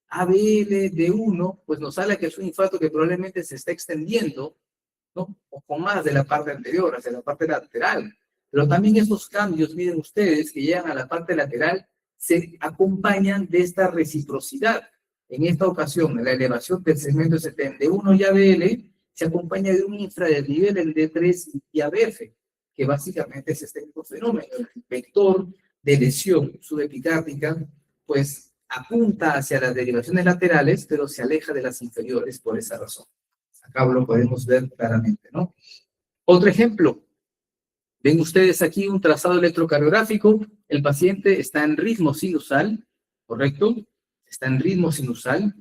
ABL, D1, pues nos habla que es un infarto que probablemente se está extendiendo, ¿no? Un poco más de la parte anterior, hacia la parte lateral. Pero también estos cambios, miren ustedes, que llegan a la parte lateral, se acompañan de esta reciprocidad. En esta ocasión, la elevación del segmento D1 y ABL se acompaña de un infradesnivel en D3 y ABF, que básicamente es este mismo fenómeno. El vector de lesión subepicárdica, pues apunta hacia las derivaciones laterales, pero se aleja de las inferiores por esa razón. Acá lo podemos ver claramente, ¿no? Otro ejemplo. Ven ustedes aquí un trazado electrocardiográfico. El paciente está en ritmo sinusal, ¿correcto? Está en ritmo sinusal.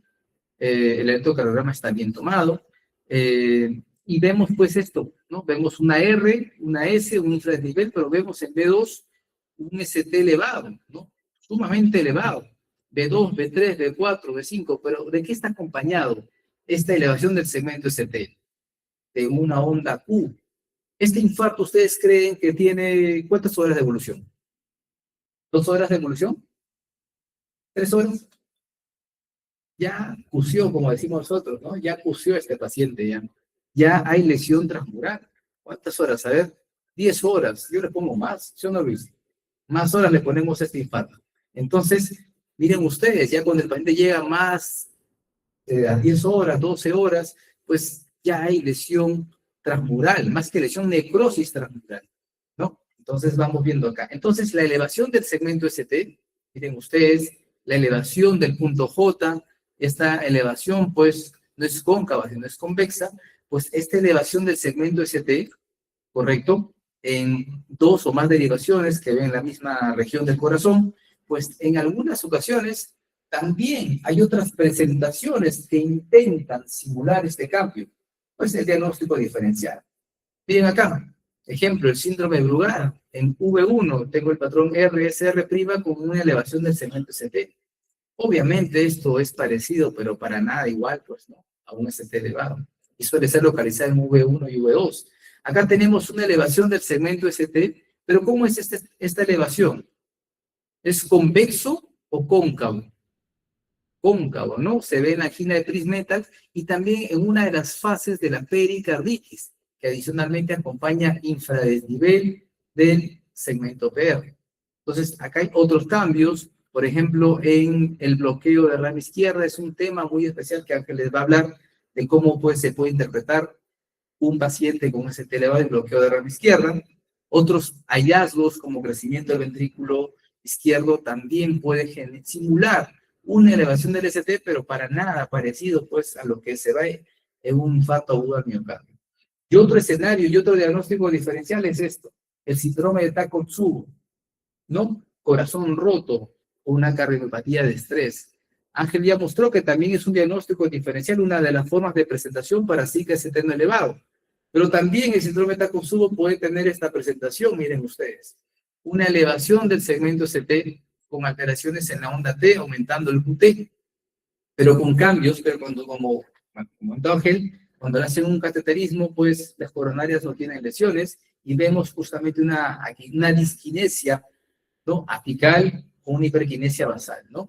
El electrocardiograma está bien tomado. Y vemos pues esto, ¿no? Vemos una R, una S, un infradesnivel, pero vemos en B2 un ST elevado, ¿no? Sumamente elevado. B2, B3, B4, B5, pero ¿de qué está acompañado esta elevación del segmento ST? De una onda Q. Este infarto, ¿ustedes creen que tiene cuántas horas de evolución? ¿2 horas de evolución? ¿3 horas? Ya cusió, como decimos nosotros, ¿no? Ya cusió este paciente, ya. Ya hay lesión transmural. ¿Cuántas horas? A ver, 10 horas. Yo le pongo más, ¿sí o no, Luis? Más horas le ponemos a este infarto. Entonces, miren ustedes, ya cuando el paciente llega más a 10 horas, 12 horas, pues ya hay lesión transmural, más que lesión, necrosis transmural, ¿no? Entonces vamos viendo acá. Entonces la elevación del segmento ST, miren ustedes, la elevación del punto J, esta elevación pues no es cóncava, sino es convexa, pues esta elevación del segmento ST, ¿correcto? En 2 o más derivaciones que ven en la misma región del corazón, pues en algunas ocasiones también hay otras presentaciones que intentan simular este cambio. Pues el diagnóstico diferencial. Miren acá, ejemplo, el síndrome de Brugada. En V1 tengo el patrón RSR' con una elevación del segmento ST. Obviamente esto es parecido, pero para nada igual, pues, ¿no? A un ST elevado. Y suele ser localizado en V1 y V2. Acá tenemos una elevación del segmento ST, pero ¿cómo es esta elevación? ¿Es convexo o cóncavo? Cóncavo, ¿no? Se ve en la angina de Prince-Metal y también en una de las fases de la pericarditis, que adicionalmente acompaña infradesnivel del segmento PR. Entonces, acá hay otros cambios, por ejemplo, en el bloqueo de rama izquierda, es un tema muy especial que Ángel les va a hablar de cómo pues, se puede interpretar un paciente con ST elevado y bloqueo de rama izquierda. Otros hallazgos como crecimiento del ventrículo izquierdo también puede simular una elevación del ST, pero para nada parecido pues a lo que se ve en un infarto agudo al miocardio. Y otro escenario y otro diagnóstico diferencial es esto, el síndrome de Takotsubo, ¿no? Corazón roto o una cardiopatía de estrés. Ángel ya mostró que también es un diagnóstico diferencial, una de las formas de presentación para SICA ST no elevado. Pero también el síndrome de Takotsubo puede tener esta presentación, miren ustedes, una elevación del segmento ST con alteraciones en la onda T, aumentando el QT, pero con cambios, pero cuando, como comentó Ángel, cuando le hacen un cateterismo, pues las coronarias no tienen lesiones y vemos justamente una disquinesia, ¿no? Apical o una hiperquinesia basal, ¿no?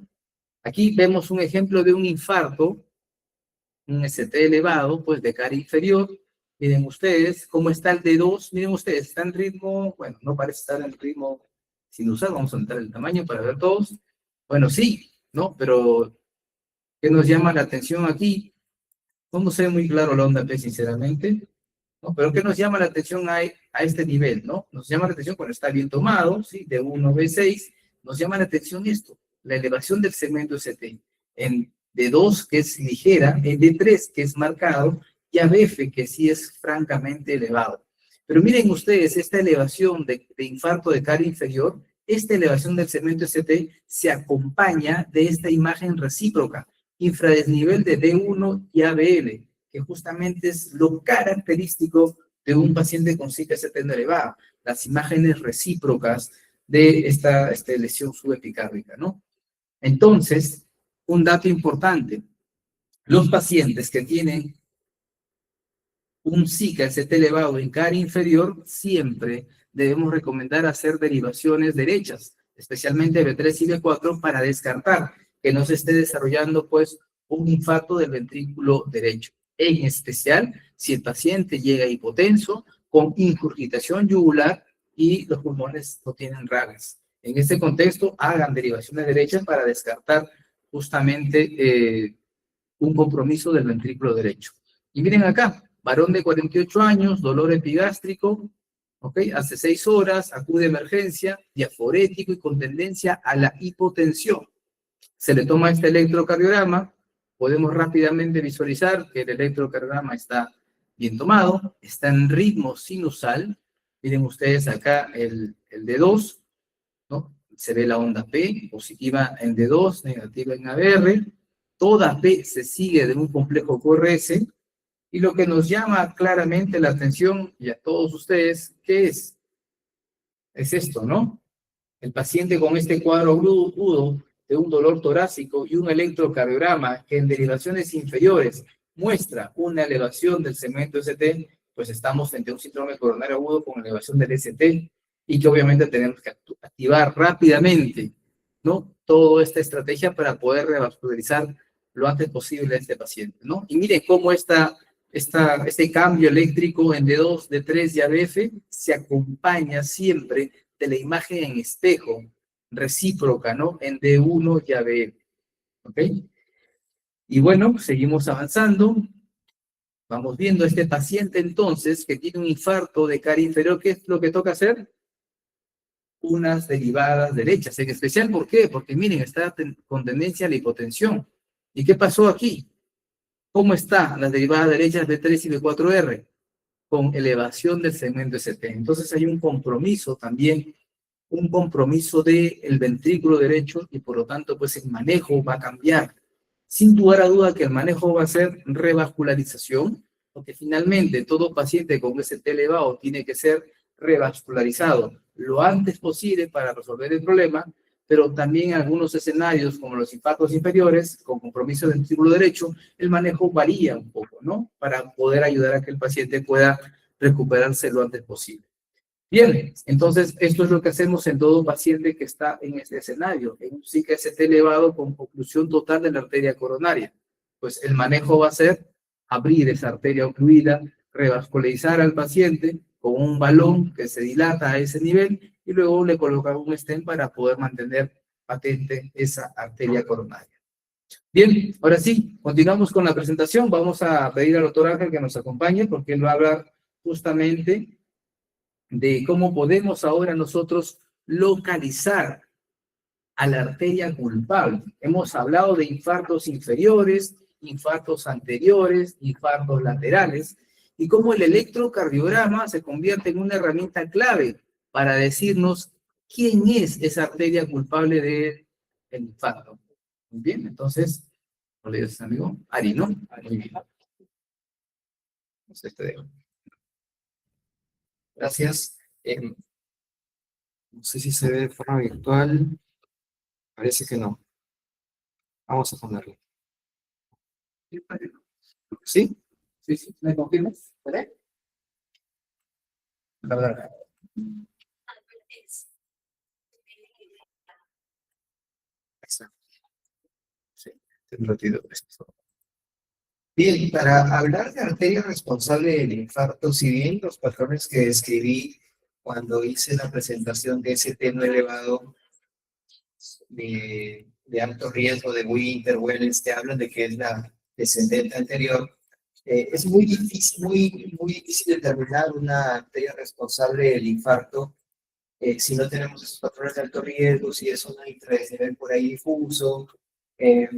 Aquí vemos un ejemplo de un infarto, un ST elevado, pues de cara inferior. Miren ustedes cómo está el D2, miren ustedes, está en ritmo, bueno, no parece estar en ritmo sinusal, vamos a aumentar el tamaño para ver todos. Bueno, sí, ¿no? Pero, ¿qué nos llama la atención aquí? No se ve muy claro la onda P, sinceramente, ¿no? Pero ¿qué nos llama la atención a este nivel, ¿no? Nos llama la atención cuando está bien tomado, ¿sí? De 1B6, nos llama la atención esto, la elevación del segmento ST. En D2, que es ligera, en D3, que es marcado, y a BF, que sí es francamente elevado. Pero miren ustedes, esta elevación de infarto de cara inferior, esta elevación del segmento ST se acompaña de esta imagen recíproca, infradesnivel de D1 y ABL, que justamente es lo característico de un paciente con SICA ST elevada, las imágenes recíprocas de esta lesión subepicárdica, ¿no? Entonces, un dato importante, los pacientes que tienen un SICA ST elevado en cara inferior, siempre debemos recomendar hacer derivaciones derechas, especialmente B3 y B4, para descartar que no se esté desarrollando, pues, un infarto del ventrículo derecho. En especial, si el paciente llega hipotenso, con ingurgitación yugular y los pulmones no tienen ragas. En este contexto, hagan derivaciones derechas para descartar justamente un compromiso del ventrículo derecho. Y miren acá, varón de 48 años, dolor epigástrico, ¿ok? Hace 6 horas, acude a emergencia, diaforético y con tendencia a la hipotensión. Se le toma este electrocardiograma, podemos rápidamente visualizar que el electrocardiograma está bien tomado, está en ritmo sinusal. Miren ustedes acá el D2, ¿no? Se ve la onda P, positiva en D2, negativa en ABR. Toda P se sigue de un complejo QRS. Y lo que nos llama claramente la atención, y a todos ustedes, ¿qué es? Es esto, ¿no? El paciente con este cuadro agudo de un dolor torácico y un electrocardiograma que en derivaciones inferiores muestra una elevación del segmento ST, pues estamos frente a un síndrome coronario agudo con elevación del ST y que obviamente tenemos que activar rápidamente, ¿no? Toda esta estrategia para poder revascularizar lo antes posible a este paciente, ¿no? Y miren cómo este cambio eléctrico en D2, D3 y ABF se acompaña siempre de la imagen en espejo recíproca, ¿no? En D1 y ABF, ¿ok? Y bueno, seguimos avanzando. Vamos viendo a este paciente entonces que tiene un infarto de cara inferior. ¿Qué es lo que toca hacer? Unas derivadas derechas. En especial, ¿por qué? Porque miren, está con tendencia a la hipotensión. ¿Y qué pasó aquí? ¿Cómo están las derivadas derechas B3 y B4R? Con elevación del segmento ST. Entonces hay un compromiso también, un compromiso del ventrículo derecho y por lo tanto pues el manejo va a cambiar. Sin lugar a duda que el manejo va a ser revascularización, porque finalmente todo paciente con ST elevado tiene que ser revascularizado lo antes posible para resolver el problema, pero también en algunos escenarios como los infartos inferiores con compromiso del ventrículo derecho, el manejo varía un poco, ¿no? Para poder ayudar a que el paciente pueda recuperarse lo antes posible. Bien, entonces esto es lo que hacemos en todo paciente que está en este escenario, en un SICA ST elevado con oclusión total de la arteria coronaria. Pues el manejo va a ser abrir esa arteria ocluida, revascularizar al paciente con un balón que se dilata a ese nivel y luego le colocar un stent para poder mantener patente esa arteria coronaria. Bien, ahora sí, continuamos con la presentación. Vamos a pedir al doctor Ángel que nos acompañe porque él va a hablar justamente de cómo podemos ahora nosotros localizar a la arteria culpable. Hemos hablado de infartos inferiores, infartos anteriores, infartos laterales, y cómo el electrocardiograma se convierte en una herramienta clave para decirnos quién es esa arteria culpable del infarto. Muy bien, entonces, ¿no le dices, amigo? Ari, ¿no? Muy bien. Entonces te dejo. Gracias. No sé si se ve de forma virtual. Parece que no. Vamos a ponerlo. ¿Sí? Sí, sí, ¿me confirmas? ¿Vale? La verdad. Sí, un ratito. Bien, para hablar de arteria responsable del infarto, si bien los patrones que describí cuando hice la presentación de ese tema elevado de alto riesgo de Winter-Wellens te hablan de que es la descendente anterior, es muy difícil determinar una arteria responsable del infarto si no tenemos esos patrones de alto riesgo, si es una intradesnivel por ahí difuso. eh,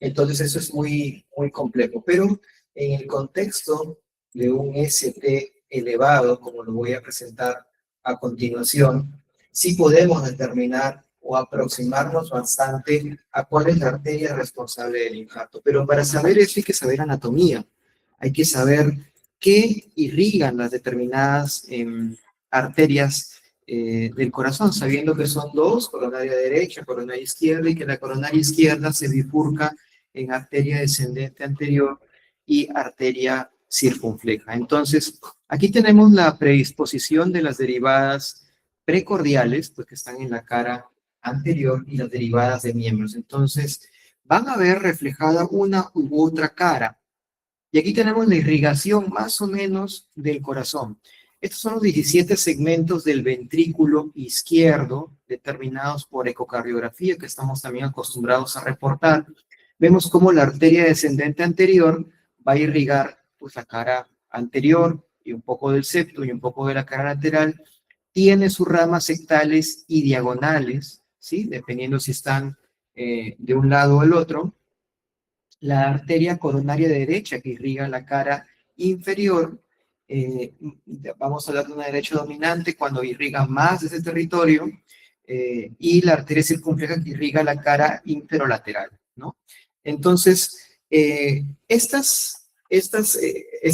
entonces eso es muy complejo. Pero en el contexto de un ST elevado, como lo voy a presentar a continuación, sí podemos determinar o aproximarnos bastante a cuál es la arteria responsable del infarto. Pero para saber eso hay que saber anatomía, hay que saber qué irrigan las determinadas arterias del corazón, sabiendo que son dos, coronaria derecha, coronaria izquierda, y que la coronaria izquierda se bifurca en arteria descendente anterior y arteria circunfleja. Entonces, aquí tenemos la predisposición de las derivadas precordiales, pues que están en la cara anterior, y las derivadas de miembros. Entonces, van a ver reflejada una u otra cara. Y aquí tenemos la irrigación más o menos del corazón. Estos son los 17 segmentos del ventrículo izquierdo, determinados por ecocardiografía, que estamos también acostumbrados a reportar. Vemos cómo la arteria descendente anterior va a irrigar pues, la cara anterior y un poco del septo y un poco de la cara lateral. Tiene sus ramas sectales y diagonales, ¿sí? Dependiendo si están de un lado o el otro. La arteria coronaria derecha que irriga la cara inferior, eh, vamos a hablar de una derecha dominante cuando irriga más de ese territorio, y la arteria circunfleja que irriga la cara inferolateral, ¿no? Entonces, esta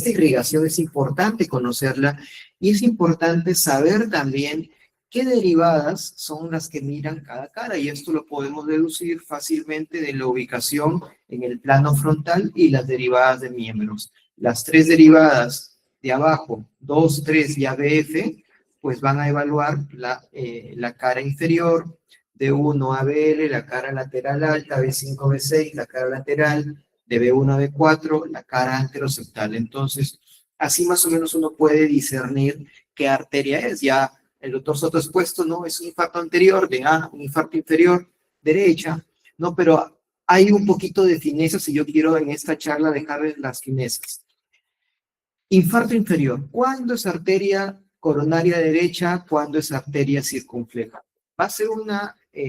irrigación es importante conocerla y es importante saber también qué derivadas son las que miran cada cara, y esto lo podemos deducir fácilmente de la ubicación en el plano frontal y las derivadas de miembros. Las tres derivadas de abajo, 2, 3 y ABF, pues van a evaluar la cara inferior, de 1 a BL, la cara lateral alta, B5, B6, la cara lateral, de B1 a B4, la cara anteroseptal. Entonces, así más o menos uno puede discernir qué arteria es. Ya el doctor Soto ha expuesto, ¿no? Es un infarto anterior, de A, un infarto inferior, derecha, ¿no? Pero hay un poquito de finezas y yo quiero en esta charla dejarles las finezas. Infarto inferior. ¿Cuándo es arteria coronaria derecha? ¿Cuándo es arteria circunfleja? Va a ser un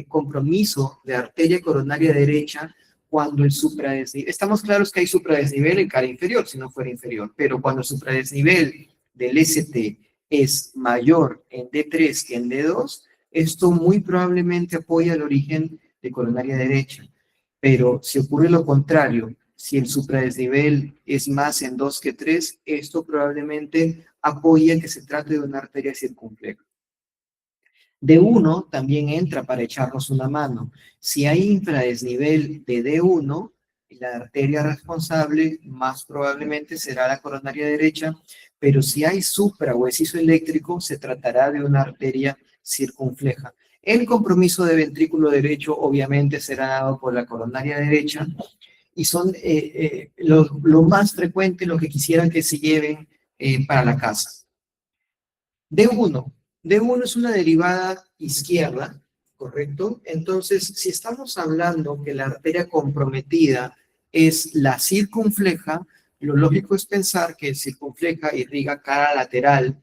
compromiso de arteria coronaria derecha cuando el supradesnivel, estamos claros que hay supradesnivel en cara inferior, si no fuera inferior, pero cuando el supradesnivel del ST es mayor en D3 que en D2, esto muy probablemente apoya el origen de coronaria derecha. Pero si ocurre lo contrario, si el supradesnivel es más en 2 que 3, esto probablemente apoya que se trate de una arteria circunfleja. D1 también entra para echarnos una mano. Si hay infradesnivel de D1, la arteria responsable más probablemente será la coronaria derecha, pero si hay supra o esciso eléctrico, se tratará de una arteria circunfleja. El compromiso de ventrículo derecho obviamente será dado por la coronaria derecha, y son lo más frecuente, lo que quisieran que se lleven para la casa. D1. D1 es una derivada izquierda ¿correcto? Entonces, si estamos hablando que la arteria comprometida es la circunfleja, lo lógico es pensar que el circunfleja irriga cara lateral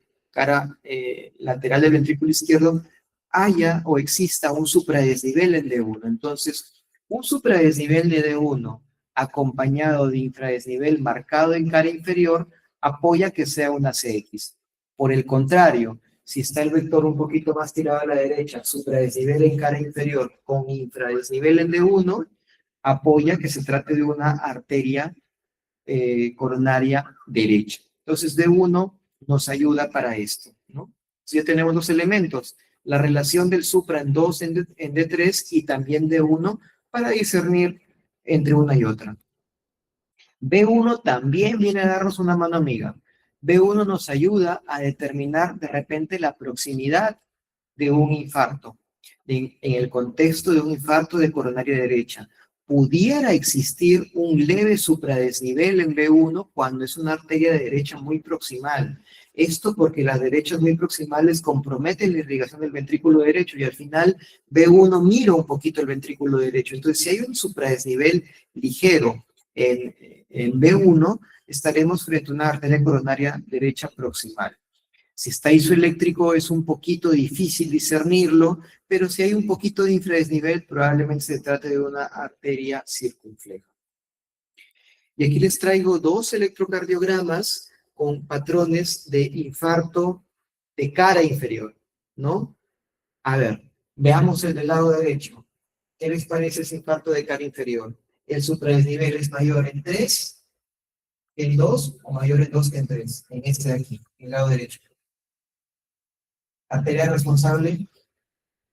del ventrículo izquierdo, haya o exista un supradesnivel en D1. Entonces, un supradesnivel de D1 acompañado de infradesnivel marcado en cara inferior apoya que sea una CX. Por el contrario, si está el vector un poquito más tirado a la derecha, supradesnivel en cara inferior con infradesnivel en D1, apoya que se trate de una arteria coronaria derecha. Entonces, D1 nos ayuda para esto, ¿no? Si ya tenemos los elementos, la relación del supra en 2 en D3 y también D1 para discernir entre una y otra. B1 también viene a darnos una mano amiga. B1 nos ayuda a determinar de repente la proximidad de un infarto. En el contexto de un infarto de coronaria derecha, pudiera existir un leve supradesnivel en B1 cuando es una arteria de derecha muy proximal. Esto porque las derechas muy proximales comprometen la irrigación del ventrículo derecho y al final B1 mira un poquito el ventrículo derecho. Entonces, si hay un supradesnivel ligero en B1, estaremos frente a una arteria coronaria derecha proximal. Si está isoeléctrico es un poquito difícil discernirlo, pero si hay un poquito de infradesnivel, probablemente se trate de una arteria circunfleja. Y aquí les traigo 2 electrocardiogramas con patrones de infarto de cara inferior, ¿no? A ver, veamos el del lado derecho. ¿Qué les parece ese infarto de cara inferior? El supradesnivel es mayor en 3, en 2 o mayor en 2 que en 3, en este de aquí, en el lado derecho. Arteria responsable,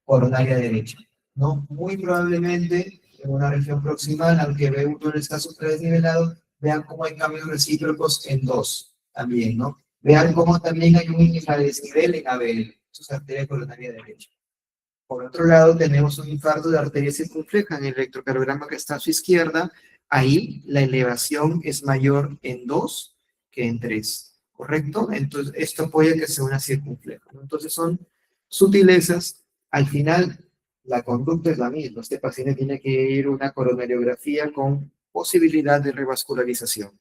coronaria derecha, ¿no? Muy probablemente en una región proximal, aunque B1 no está supradesnivelado, vean cómo hay cambios recíprocos en 2 también, ¿no? Vean cómo también hay un infradesnivel en ABL, eso es arteria coronaria derecha. Por otro lado, tenemos un infarto de arteria circunfleja en el electrocardiograma que está a su izquierda. Ahí la elevación es mayor en 2 que en 3, ¿correcto? Entonces, esto apoya que sea una circunfleja, ¿no? Entonces, son sutilezas. Al final, la conducta es la misma. Este paciente tiene que ir a una coronariografía con posibilidad de revascularización.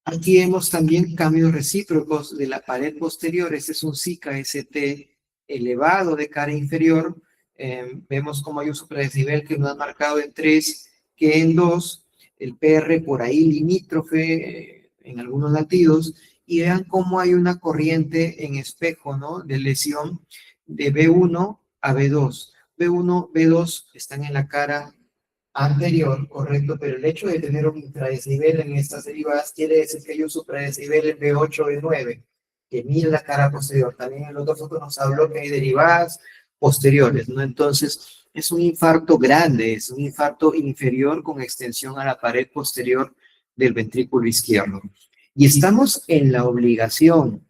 Aquí vemos también cambios recíprocos de la pared posterior. Este es un SICA-ST elevado de cara inferior. Vemos cómo hay un supradesnivel que no ha marcado en 3 que en 2. El PR por ahí limítrofe en algunos latidos. Y vean cómo hay una corriente en espejo, ¿no? De lesión de B1 a B2. B1, B2 están en la cara anterior, correcto, pero el hecho de tener un infradesnivel en estas derivadas quiere decir que hay un supradesnivel en B8 o B9, que mira la cara posterior. También el otro foto nos habló que hay derivadas posteriores, ¿no? Entonces, es un infarto grande, es un infarto inferior con extensión a la pared posterior del ventrículo izquierdo. Y estamos en la obligación,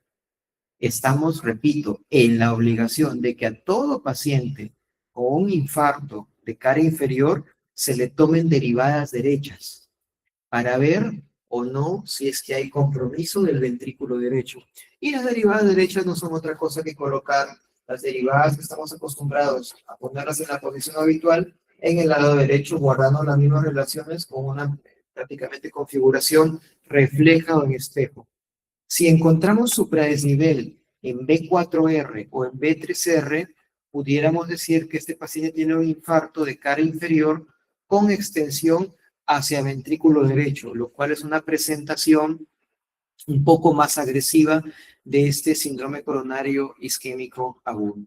repito, en la obligación de que a todo paciente con un infarto de cara inferior se le tomen derivadas derechas para ver o no si es que hay compromiso del ventrículo derecho. Y las derivadas derechas no son otra cosa que colocar las derivadas que estamos acostumbrados a ponerlas en la posición habitual en el lado derecho, guardando las mismas relaciones con una prácticamente configuración refleja o en espejo. Si encontramos supradesnivel en B4R o en B3R, pudiéramos decir que este paciente tiene un infarto de cara inferior con extensión hacia ventrículo derecho, lo cual es una presentación un poco más agresiva de este síndrome coronario isquémico agudo.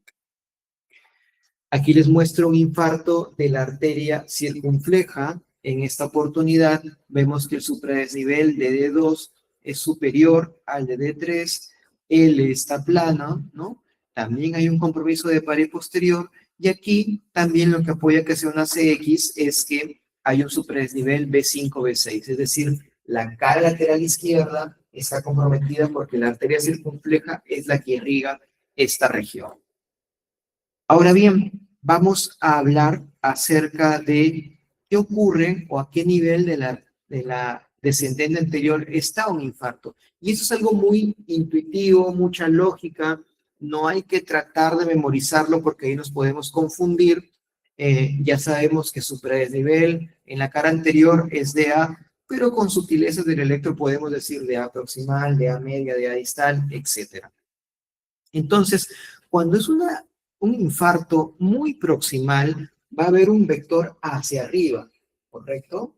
Aquí les muestro un infarto de la arteria circunfleja. En esta oportunidad vemos que el supradesnivel de D2 es superior al de D3, L está plano, ¿no? También hay un compromiso de pared posterior y aquí también lo que apoya que sea una CX es que hay un supradesnivel B5, B6, es decir, la cara lateral izquierda está comprometida porque la arteria circunfleja es la que irriga esta región. Ahora bien, vamos a hablar acerca de qué ocurre o a qué nivel de la descendente anterior está un infarto. Y eso es algo muy intuitivo, mucha lógica. no hay que tratar de memorizarlo porque ahí nos podemos confundir. Ya sabemos que supradesnivel en la cara anterior es DA, pero con sutilezas del electro podemos decir DA proximal, DA media, DA distal, etc. Entonces, cuando es un infarto muy proximal, va a haber un vector hacia arriba, ¿correcto?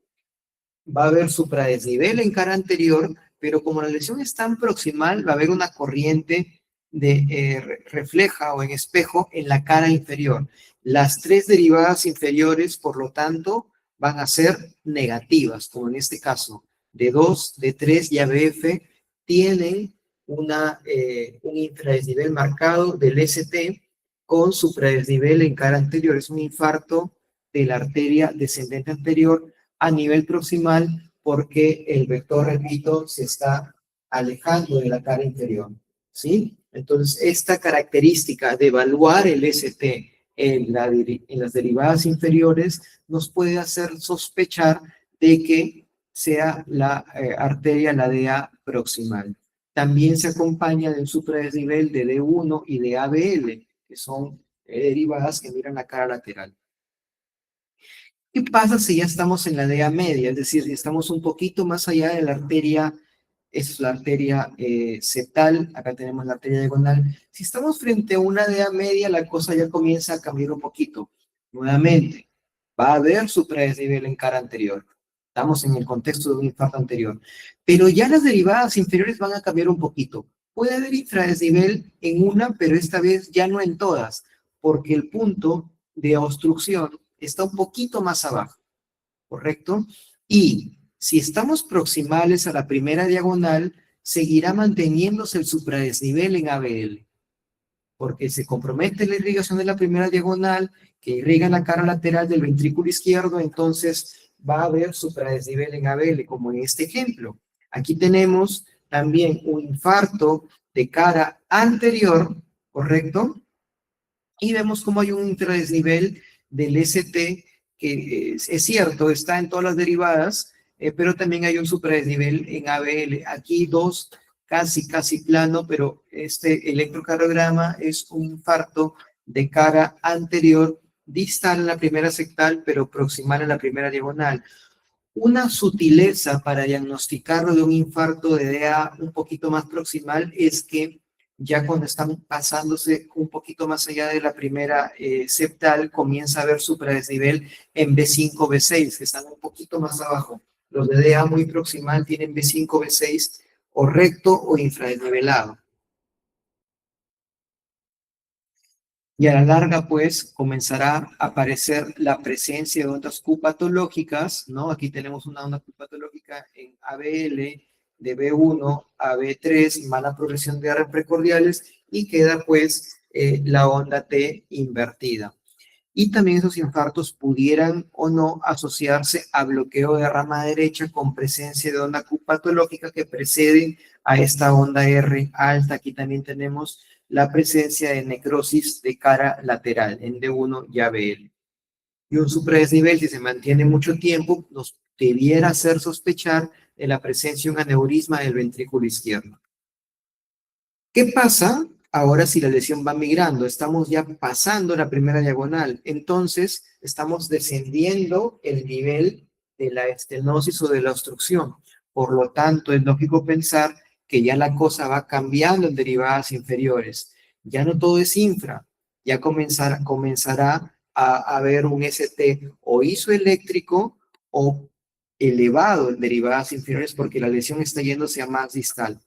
Va a haber supradesnivel en cara anterior, pero como la lesión es tan proximal, va a haber una corriente refleja o en espejo en la cara inferior. Las tres derivadas inferiores, por lo tanto, van a ser negativas, como en este caso. D2, D3 y ABF tienen un infradesnivel marcado del ST con supradesnivel en cara anterior. Es un infarto de la arteria descendente anterior a nivel proximal porque el vector, repito, se está alejando de la cara inferior, ¿sí? Entonces, esta característica de evaluar el ST en las derivadas inferiores nos puede hacer sospechar de que sea la arteria, la DA proximal. También se acompaña de un supradesnivel de D1 y de ABL, que son derivadas que miran la cara lateral. ¿Qué pasa si ya estamos en la DA media? Es decir, si estamos un poquito más allá de la arteria, es la arteria septal, acá tenemos la arteria diagonal. Si estamos frente a una DA media, la cosa ya comienza a cambiar un poquito. Nuevamente, va a haber supradesnivel en cara anterior. Estamos en el contexto de un infarto anterior. Pero ya las derivadas inferiores van a cambiar un poquito. Puede haber infradesnivel en una, pero esta vez ya no en todas, porque el punto de obstrucción está un poquito más abajo, ¿correcto? Y si estamos proximales a la primera diagonal, seguirá manteniéndose el supradesnivel en ABL, porque se compromete la irrigación de la primera diagonal, que irriga la cara lateral del ventrículo izquierdo, entonces va a haber supradesnivel en ABL, como en este ejemplo. Aquí tenemos también un infarto de cara anterior, ¿correcto? Y vemos cómo hay un intradesnivel del ST, que es cierto, está en todas las derivadas, pero también hay un supradesnivel en ABL. Aquí dos casi plano, pero este electrocardiograma es un infarto de cara anterior, distal en la primera sectal, pero proximal en la primera diagonal. Una sutileza para diagnosticarlo de un infarto de DA un poquito más proximal es que ya cuando están pasándose un poquito más allá de la primera septal, comienza a haber supradesnivel en B5, B6, que están un poquito más abajo. Los de DA muy proximal tienen B5, B6 o recto o infradesnivelado. Y a la larga, pues, comenzará a aparecer la presencia de ondas Q patológicas, ¿no? Aquí tenemos una onda Q patológica en ABL, de B1 a B3, mala progresión de arras precordiales, y queda, pues, la onda T invertida. Y también esos infartos pudieran o no asociarse a bloqueo de rama derecha con presencia de onda Q patológica que precede a esta onda R alta. Aquí también tenemos la presencia de necrosis de cara lateral en D1 y ABL. Y un supradesnivel, si se mantiene mucho tiempo, nos debiera hacer sospechar de la presencia de un aneurisma del ventrículo izquierdo. ¿Qué pasa ahora si la lesión va migrando? Estamos ya pasando la primera diagonal, entonces estamos descendiendo el nivel de la estenosis o de la obstrucción. Por lo tanto, es lógico pensar que ya la cosa va cambiando en derivadas inferiores. Ya no todo es infra, ya comenzará a haber un ST o isoeléctrico o elevado en derivadas inferiores porque la lesión está yéndose a más distal.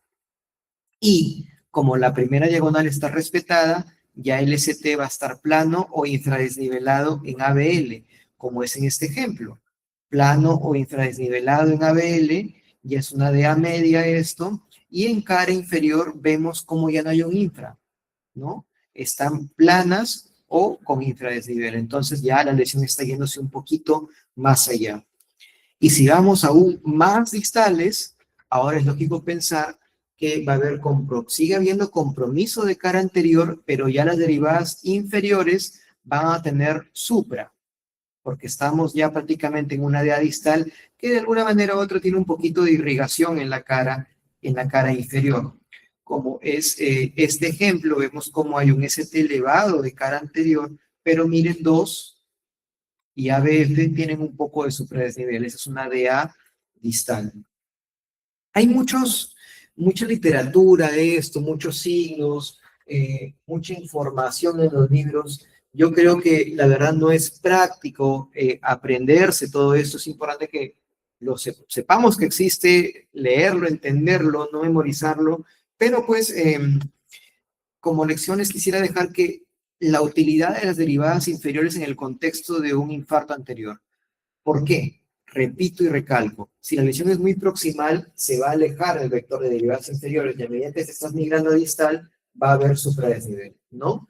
Y como la primera diagonal está respetada, ya el ST va a estar plano o infradesnivelado en ABL, como es en este ejemplo. Plano o infradesnivelado en ABL, ya es una DA media esto, y en cara inferior vemos como ya no hay un infra, ¿no? Están planas o con infradesnivel. Entonces ya la lesión está yéndose un poquito más allá. Y si vamos aún más distales, ahora es lógico pensar que va a haber sigue habiendo compromiso de cara anterior, pero ya las derivadas inferiores van a tener supra, porque estamos ya prácticamente en una DA distal que de alguna manera u otra tiene un poquito de irrigación en la cara inferior. como es este ejemplo, vemos cómo hay un ST elevado de cara anterior, pero miren, 2 y ABF tienen un poco de supradesnivel. Esa es una DA distal. Hay mucha literatura de esto, muchos signos, mucha información en los libros. Yo creo que la verdad no es práctico aprenderse todo esto. Es importante que sepamos que existe, leerlo, entenderlo, no memorizarlo, pero pues como lecciones quisiera dejar que la utilidad de las derivadas inferiores en el contexto de un infarto anterior. ¿Por qué? Repito y recalco, si la lesión es muy proximal, se va a alejar el vector de derivadas inferiores y a medida que te estás migrando a distal, va a haber supradesnivel, ¿no?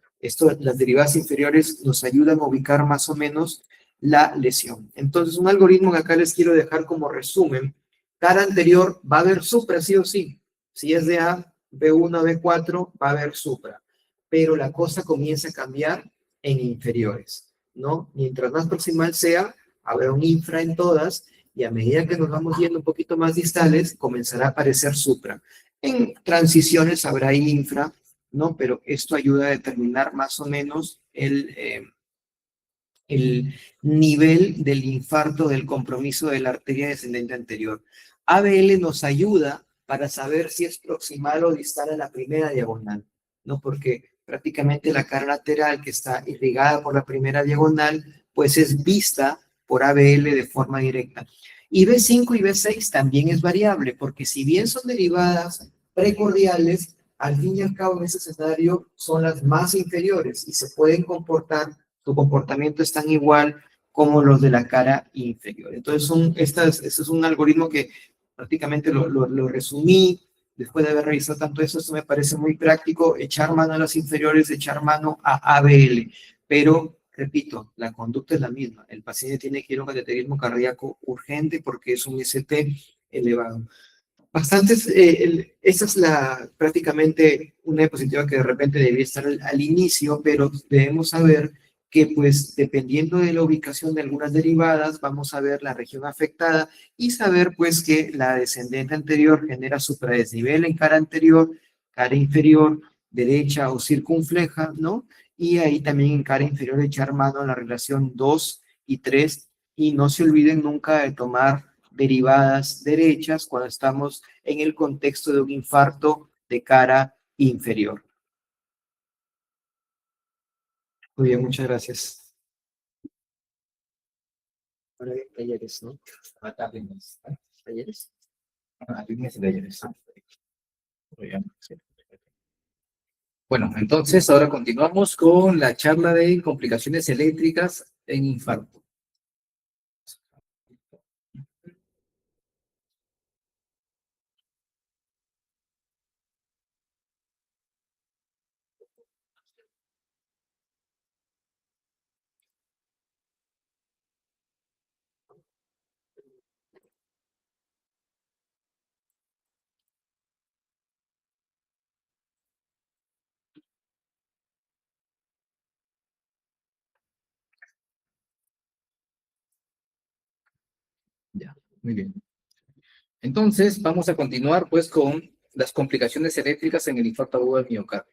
Las derivadas inferiores nos ayudan a ubicar más o menos la lesión. Entonces, un algoritmo que acá les quiero dejar como resumen, cara anterior va a haber supra sí o sí. Si es de A, B1, B4, va a haber supra. Pero la cosa comienza a cambiar en inferiores, ¿no? Mientras más proximal sea, habrá un infra en todas y a medida que nos vamos yendo un poquito más distales, comenzará a aparecer supra. En transiciones habrá infra, ¿no? Pero esto ayuda a determinar más o menos el nivel del infarto del compromiso de la arteria descendente anterior. ABL nos ayuda para saber si es proximal o distal a la primera diagonal, ¿no? Porque prácticamente la cara lateral que está irrigada por la primera diagonal, pues es vista por ABL de forma directa. Y B5 y B6 también es variable, porque si bien son derivadas precordiales, al fin y al cabo en ese escenario son las más inferiores y se pueden comportar, su comportamiento es tan igual como los de la cara inferior. Entonces, este es un algoritmo que prácticamente lo resumí. Después de haber revisado tanto eso, esto me parece muy práctico, echar mano a las inferiores, echar mano a ABL. Pero, repito, la conducta es la misma. El paciente tiene que ir a un cateterismo cardíaco urgente porque es un ST elevado. Bastantes, esa es prácticamente una diapositiva que de repente debía estar al inicio, pero debemos saber que pues dependiendo de la ubicación de algunas derivadas, vamos a ver la región afectada y saber pues que la descendente anterior genera supradesnivel en cara anterior, cara inferior, derecha o circunfleja, ¿no? Y ahí también en cara inferior echar mano a la relación 2 y 3 y no se olviden nunca de tomar derivadas derechas cuando estamos en el contexto de un infarto de cara inferior. Muy bien, muchas gracias. Ahora bien, talleres, ¿no? ¿Talleres? Líneas de talleres. Muy bien. Bueno, entonces ahora continuamos con la charla de complicaciones eléctricas en infarto. Ya, muy bien. Entonces, vamos a continuar pues con las complicaciones eléctricas en el infarto agudo del miocardio.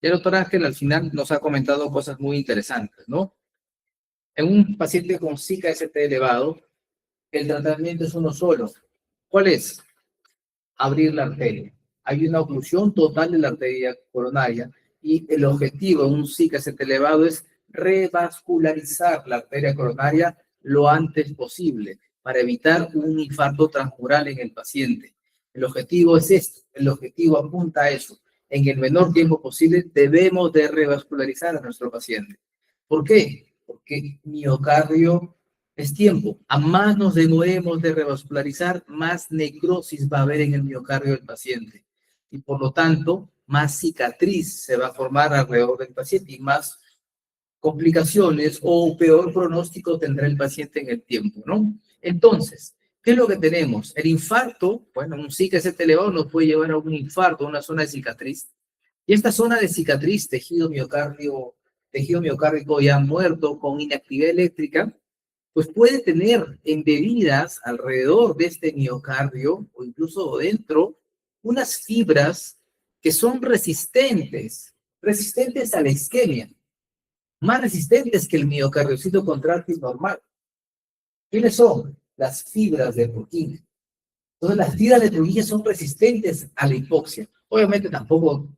Ya el doctor Ángel al final nos ha comentado cosas muy interesantes, ¿no? En un paciente con SICA-ST elevado, el tratamiento es uno solo. ¿Cuál es? Abrir la arteria. Hay una oclusión total de la arteria coronaria y el objetivo en un SICA-ST elevado es revascularizar la arteria coronaria lo antes posible para evitar un infarto transmural en el paciente. El objetivo es esto, el objetivo apunta a eso. En el menor tiempo posible debemos de revascularizar a nuestro paciente. ¿Por qué? Porque miocardio es tiempo. A más nos demoremos de revascularizar, más necrosis va a haber en el miocardio del paciente. Y por lo tanto, más cicatriz se va a formar alrededor del paciente y más complicaciones o peor pronóstico tendrá el paciente en el tiempo, ¿no? Entonces, ¿qué es lo que tenemos? El infarto, bueno, un SICA-ST elevado nos puede llevar a un infarto, a una zona de cicatriz. Y esta zona de cicatriz, tejido miocárdico ya muerto con inactividad eléctrica, pues puede tener embebidas alrededor de este miocardio o incluso dentro unas fibras que son resistentes a la isquemia, más resistentes que el miocardiocito contráctil normal. ¿Quiénes son? Las fibras de Purkinje. Entonces, las fibras de Purkinje son resistentes a la hipoxia. Obviamente tampoco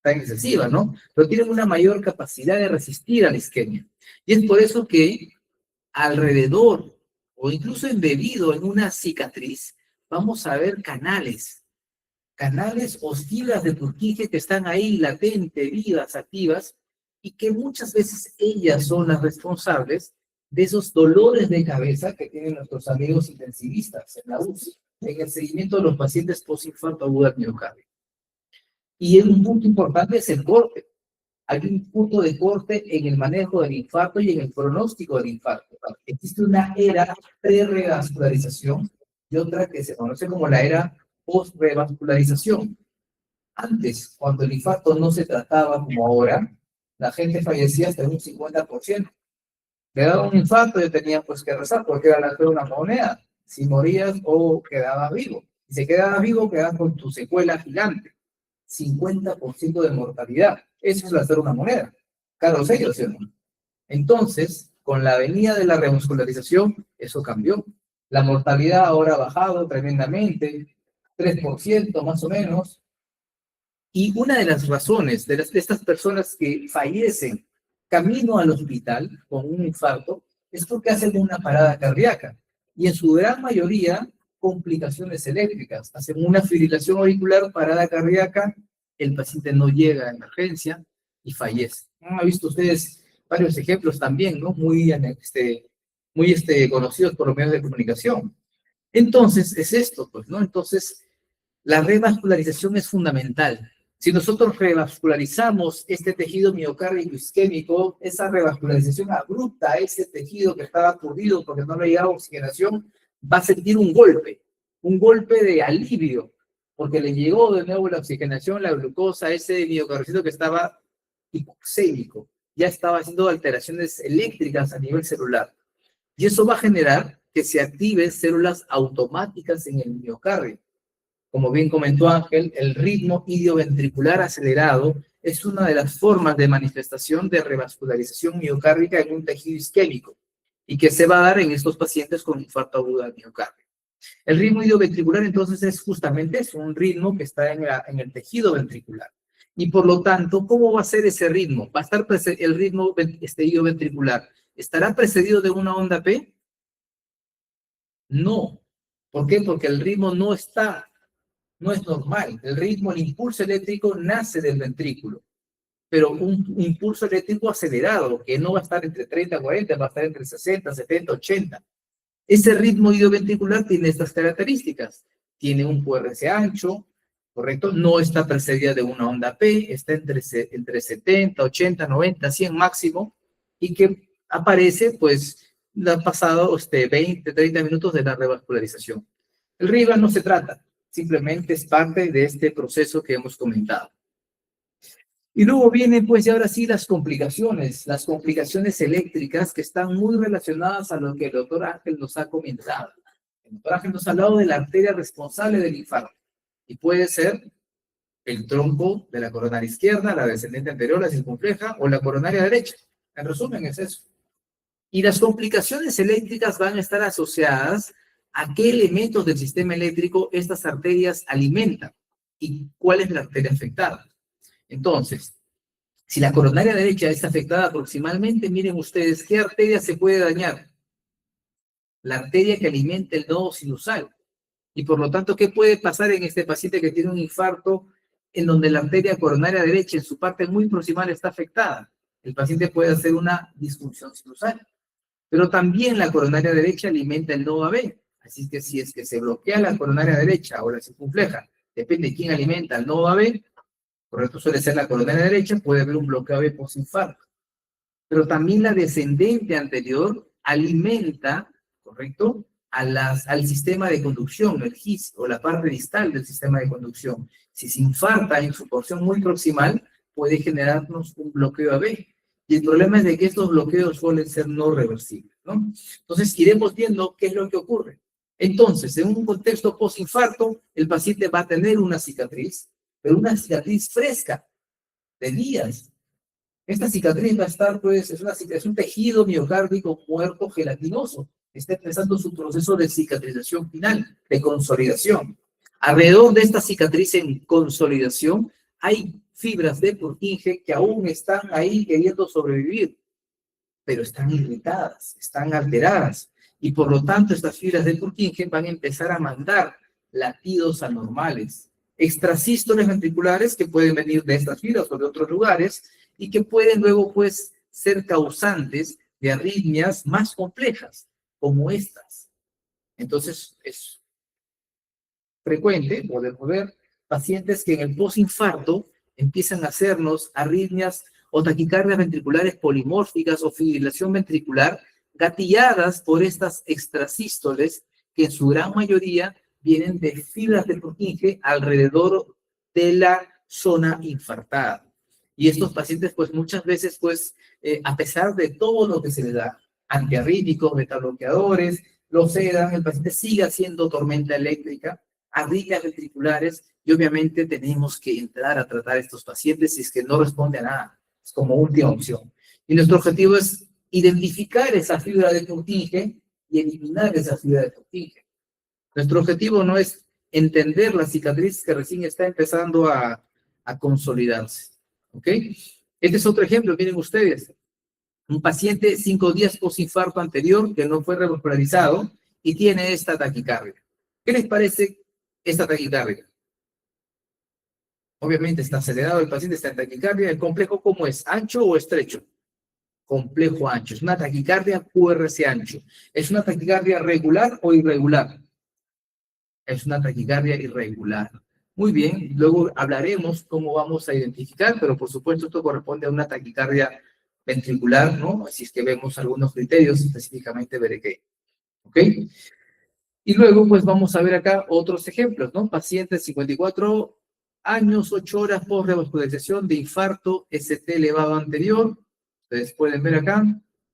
tan excesiva, ¿no? Pero tienen una mayor capacidad de resistir a la isquemia. Y es por eso que alrededor, o incluso embebido en una cicatriz, vamos a ver canales o fibras de Purkinje que están ahí latentes, vivas, activas, y que muchas veces ellas son las responsables de esos dolores de cabeza que tienen nuestros amigos intensivistas en la UCI, en el seguimiento de los pacientes postinfarto agudo al miocardio. Y un punto importante es el corte. Hay un punto de corte en el manejo del infarto y en el pronóstico del infarto. Existe una era pre-revascularización y otra que se conoce como la era post-revascularización. Antes, cuando el infarto no se trataba como ahora, la gente fallecía hasta un 50%. Le daba un infarto y tenía pues que rezar porque era la fe de una moneda. Si morías o quedabas vivo. Si se quedabas vivo, quedabas con tu secuela gigante. 50% de mortalidad. Eso es hacer una moneda. Claro, serio, ¿sí o no? Entonces, con la venida de la revascularización, eso cambió. La mortalidad ahora ha bajado tremendamente, 3% más o menos. Y una de las razones de estas personas que fallecen camino al hospital con un infarto es porque hacen una parada cardíaca. Y en su gran mayoría, complicaciones eléctricas. Hacen una fibrilación auricular, parada cardíaca, el paciente no llega a emergencia y fallece. Han visto ustedes varios ejemplos también, ¿no? Muy conocidos por los medios de comunicación. Entonces, es esto, pues, ¿no? Entonces, la revascularización es fundamental. Si nosotros revascularizamos este tejido miocárdico isquémico, esa revascularización abrupta a ese tejido que estaba aturdido porque no le llegaba oxigenación, va a sentir un golpe de alivio, porque le llegó de nuevo la oxigenación, la glucosa a ese miocardiocito que estaba hipoxémico, ya estaba haciendo alteraciones eléctricas a nivel celular. Y eso va a generar que se activen células automáticas en el miocardio. Como bien comentó Ángel, el ritmo idioventricular acelerado es una de las formas de manifestación de revascularización miocárdica en un tejido isquémico y que se va a dar en estos pacientes con infarto agudo al miocardio. El ritmo idioventricular entonces es justamente eso, un ritmo que está en el tejido ventricular. Y por lo tanto, ¿cómo va a ser ese ritmo? ¿Va a estar el ritmo idioventricular? ¿Estará precedido de una onda P? No. ¿Por qué? Porque el ritmo no es normal. El ritmo, el impulso eléctrico nace del ventrículo, pero un impulso eléctrico acelerado, que no va a estar entre 30 y 40, va a estar entre 60, 70, 80. Ese ritmo idioventricular tiene estas características. Tiene un QRS ancho, ¿correcto? No está precedida de una onda P, está entre 70, 80, 90, 100 máximo, y que aparece, pues, ha pasado 20, 30 minutos de la revascularización. El RIVA no se trata, simplemente es parte de este proceso que hemos comentado. Y luego vienen, pues, y ahora sí, las complicaciones eléctricas que están muy relacionadas a lo que el doctor Ángel nos ha comentado. El doctor Ángel nos ha hablado de la arteria responsable del infarto, y puede ser el tronco de la coronaria izquierda, la descendente anterior, la circunfleja, o la coronaria derecha. En resumen, es eso. Y las complicaciones eléctricas van a estar asociadas a qué elementos del sistema eléctrico estas arterias alimentan y cuál es la arteria afectada. Entonces, si la coronaria derecha está afectada aproximadamente, miren ustedes, ¿qué arteria se puede dañar? La arteria que alimenta el nodo sinusal. Y por lo tanto, ¿qué puede pasar en este paciente que tiene un infarto en donde la arteria coronaria derecha en su parte muy proximal está afectada? El paciente puede hacer una disfunción sinusal. Pero también la coronaria derecha alimenta el nodo AB. Así que si es que se bloquea la coronaria derecha o la circunfleja, depende de quién alimenta el nodo AB, correcto, suele ser la coronaria derecha, puede haber un bloqueo AB postinfarto. Pero también la descendente anterior alimenta, correcto, al sistema de conducción, el GIS, o la parte distal del sistema de conducción. Si se infarta en su porción muy proximal, puede generarnos un bloqueo AB. Y el problema es de que estos bloqueos suelen ser no reversibles, ¿no? Entonces, iremos viendo qué es lo que ocurre. Entonces, en un contexto postinfarto, el paciente va a tener una cicatriz, pero una cicatriz fresca de días. Esta cicatriz va a estar, pues, es un tejido miocárdico muerto gelatinoso. Está empezando su proceso de cicatrización final, de consolidación. Alrededor de esta cicatriz en consolidación hay fibras de Purkinje que aún están ahí queriendo sobrevivir, pero están irritadas, están alteradas. Y por lo tanto, estas fibras de Purkinje van a empezar a mandar latidos anormales, extrasístoles ventriculares que pueden venir de estas fibras o de otros lugares y que pueden luego, pues, ser causantes de arritmias más complejas, como estas. Entonces, es frecuente, podemos ver pacientes que en el postinfarto empiezan a hacernos arritmias o taquicardias ventriculares polimórficas o fibrilación ventricular gatilladas por estas extrasístoles que en su gran mayoría vienen de fibras de Purkinje alrededor de la zona infartada. Y estos pacientes, pues muchas veces, pues, a pesar de todo lo que se les da, antiarrítmicos, betabloqueadores, lo sedan, el paciente sigue haciendo tormenta eléctrica, arritmias ventriculares, y obviamente tenemos que entrar a tratar a estos pacientes si es que no responde a nada, es como última opción. Y nuestro objetivo es identificar esa fibra de Purkinje y eliminar esa fibra de Purkinje. Nuestro objetivo no es entender la cicatriz que recién está empezando a consolidarse, ¿ok? Este es otro ejemplo, miren ustedes, un paciente 5 días post-infarto anterior que no fue revascularizado y tiene esta taquicardia. ¿Qué les parece esta taquicardia? Obviamente está acelerado el paciente, está en taquicardia. ¿El complejo cómo es? ¿Ancho o estrecho? Complejo ancho. Es una taquicardia QRS ancho. ¿Es una taquicardia regular o irregular? Es una taquicardia irregular. Muy bien, luego hablaremos cómo vamos a identificar, pero por supuesto esto corresponde a una taquicardia ventricular, ¿no? Así es que vemos algunos criterios, específicamente veré qué. ¿Ok? Y luego, pues vamos a ver acá otros ejemplos, ¿no? Paciente de 54 años, 8 horas post revascularización de infarto, ST elevado anterior. Ustedes pueden ver acá,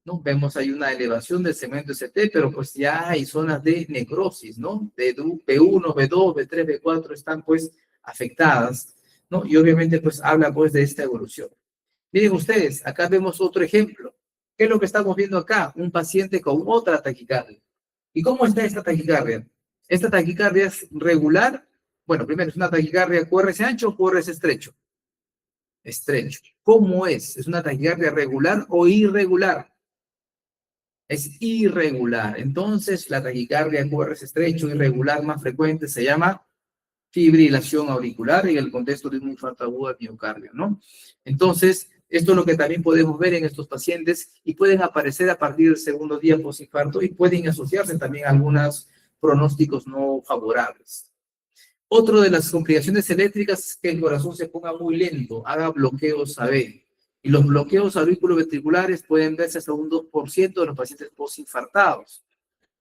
¿no? Vemos ahí una elevación del segmento ST, pero pues ya hay zonas de necrosis, ¿no? De B1, B2, B3, B4 están pues afectadas, ¿no? Y obviamente pues habla pues de esta evolución. Miren ustedes, acá vemos otro ejemplo. ¿Qué es lo que estamos viendo acá? Un paciente con otra taquicardia. ¿Y cómo está esta taquicardia? Esta taquicardia es regular. Bueno, primero, ¿es una taquicardia QRS ancho o QRS estrecho? Estrecho. ¿Cómo es? ¿Es una taquicardia regular o irregular? Es irregular. Entonces, la taquicardia QRS estrecho, irregular, más frecuente, se llama fibrilación auricular en el contexto de un infarto agudo al miocardio, ¿no? Entonces, esto es lo que también podemos ver en estos pacientes y pueden aparecer a partir del segundo día post-infarto y pueden asociarse también a algunos pronósticos no favorables. Otro de las complicaciones eléctricas es que el corazón se ponga muy lento, haga bloqueos AB. Y los bloqueos auriculoventriculares pueden verse hasta un 2% de los pacientes post-infartados.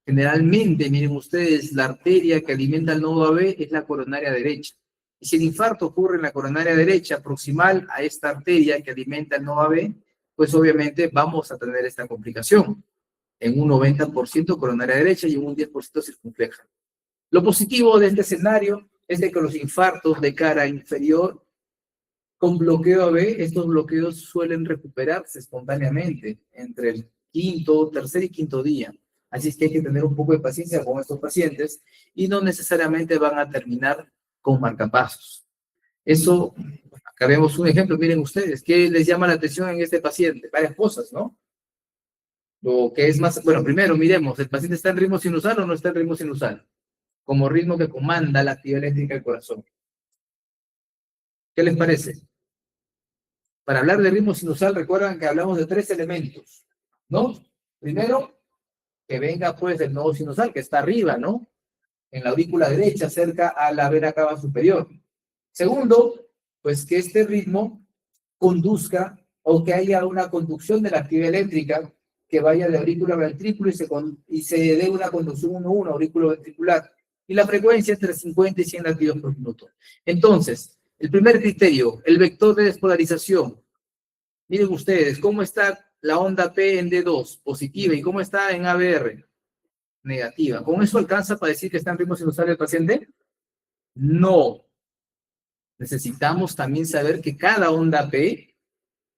Generalmente, miren ustedes, la arteria que alimenta el nodo AB es la coronaria derecha. Y si el infarto ocurre en la coronaria derecha, proximal a esta arteria que alimenta el nodo AB, pues obviamente vamos a tener esta complicación. En un 90% coronaria derecha y en un 10% circunfleja. Lo positivo de este escenario es de que los infartos de cara inferior con bloqueo AB, estos bloqueos suelen recuperarse espontáneamente entre el tercer y quinto día. Así es que hay que tener un poco de paciencia con estos pacientes y no necesariamente van a terminar con marcapasos. Eso, acá vemos un ejemplo, miren ustedes, ¿qué les llama la atención en este paciente? Varias cosas, ¿no? Lo que es más, bueno, primero miremos, ¿el paciente está en ritmo sinusal o no está en ritmo sinusal? Como ritmo que comanda la actividad eléctrica del corazón. ¿Qué les parece? Para hablar de ritmo sinusal, recuerdan que hablamos de 3 elementos, ¿no? Primero, que venga pues del nodo sinusal, que está arriba, ¿no? En la aurícula derecha, cerca a la vena cava superior. Segundo, pues que este ritmo conduzca o que haya una conducción de la actividad eléctrica que vaya de aurícula a ventrículo y se dé una conducción 1-1, aurículo ventricular. Y la frecuencia entre 50 y 100 latidos por minuto. Entonces, el primer criterio, el vector de despolarización. Miren ustedes, ¿cómo está la onda P en D2? Positiva. ¿Y cómo está en ABR? Negativa. ¿Con eso alcanza para decir que está en ritmo sinusal el paciente? No. necesitamos también saber que cada onda P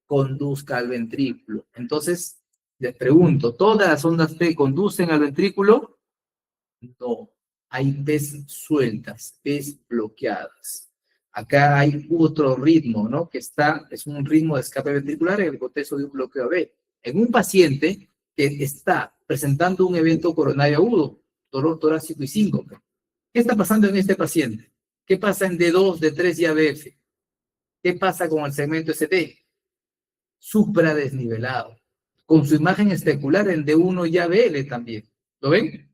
conduzca al ventrículo. Entonces, les pregunto, ¿todas las ondas P conducen al ventrículo? No, hay P's sueltas, P's bloqueadas. Acá hay otro ritmo, ¿no? Que es un ritmo de escape ventricular en el contexto de un bloqueo AB. En un paciente que está presentando un evento coronario agudo, dolor torácico y síncope. ¿Qué está pasando en este paciente? ¿Qué pasa en D2, D3 y ABF? ¿Qué pasa con el segmento ST? Supradesnivelado, con su imagen especular en D1 y ABL también. ¿Lo ven?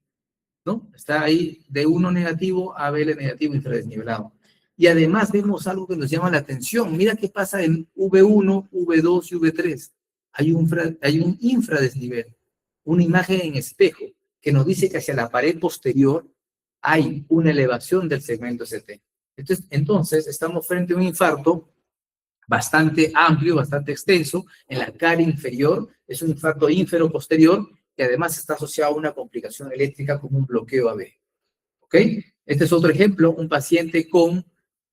¿No? Está ahí D1 negativo, ABL negativo, infradesnivelado. Y además vemos algo que nos llama la atención. Mira qué pasa en V1, V2 y V3. Hay un infradesnivel, una imagen en espejo que nos dice que hacia la pared posterior hay una elevación del segmento ST. Entonces estamos frente a un infarto bastante amplio, bastante extenso, en la cara inferior. Es un infarto ínfero-posterior que además está asociado a una complicación eléctrica como un bloqueo AB. ¿Ok? Este es otro ejemplo, un paciente con,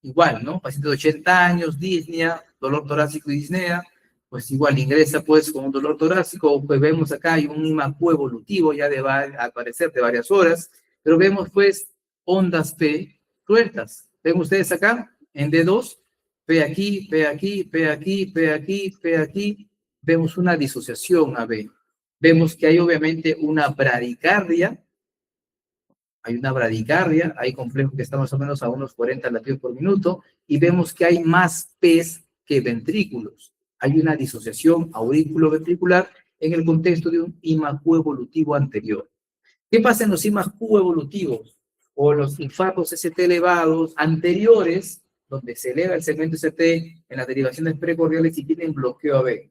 igual, ¿no? Paciente de 80 años, disnea, dolor torácico y disnea, pues igual ingresa pues con un dolor torácico, pues vemos acá hay un IMAQ evolutivo ya de va a aparecer de varias horas, pero vemos pues ondas P sueltas. ¿Ven ustedes acá en D2? P aquí, P aquí, P aquí, P aquí, P aquí. Vemos una disociación AB. Vemos que hay obviamente una bradicardia. Hay una bradicardia, hay complejo que está más o menos a unos 40 latidos por minuto, y vemos que hay más P's que ventrículos. Hay una disociación aurículo-ventricular en el contexto de un IMAQ evolutivo anterior. ¿Qué pasa en los IMAQ evolutivos o los infartos ST elevados anteriores, donde se eleva el segmento ST en las derivaciones precordiales y tienen bloqueo AB?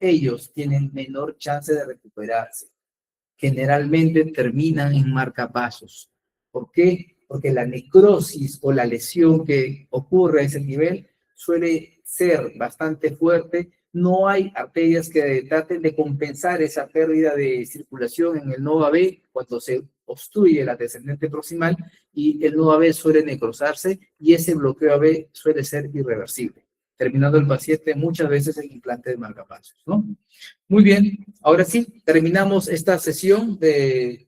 Ellos tienen menor chance de recuperarse. Generalmente terminan en marcapasos. ¿Por qué? Porque la necrosis o la lesión que ocurre a ese nivel suele ser bastante fuerte. No hay arterias que traten de compensar esa pérdida de circulación en el nodo AB cuando se obstruye la descendente proximal, y el nodo AB suele necrosarse y ese bloqueo AB suele ser irreversible, terminando el paciente muchas veces en implante de marcapasos, ¿no? Muy bien, ahora sí, terminamos esta sesión de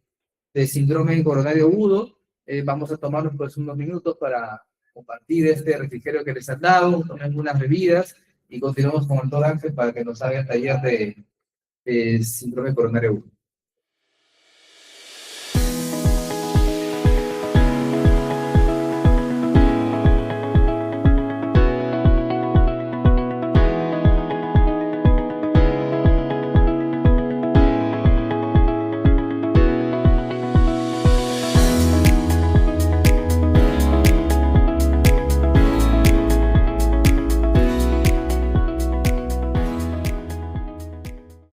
síndrome coronario agudo. Vamos a tomarnos pues unos minutos para compartir este refrigerio que les han dado, tomen unas bebidas y continuamos con el doctor Ángel para que nos haga el taller de síndrome coronario agudo.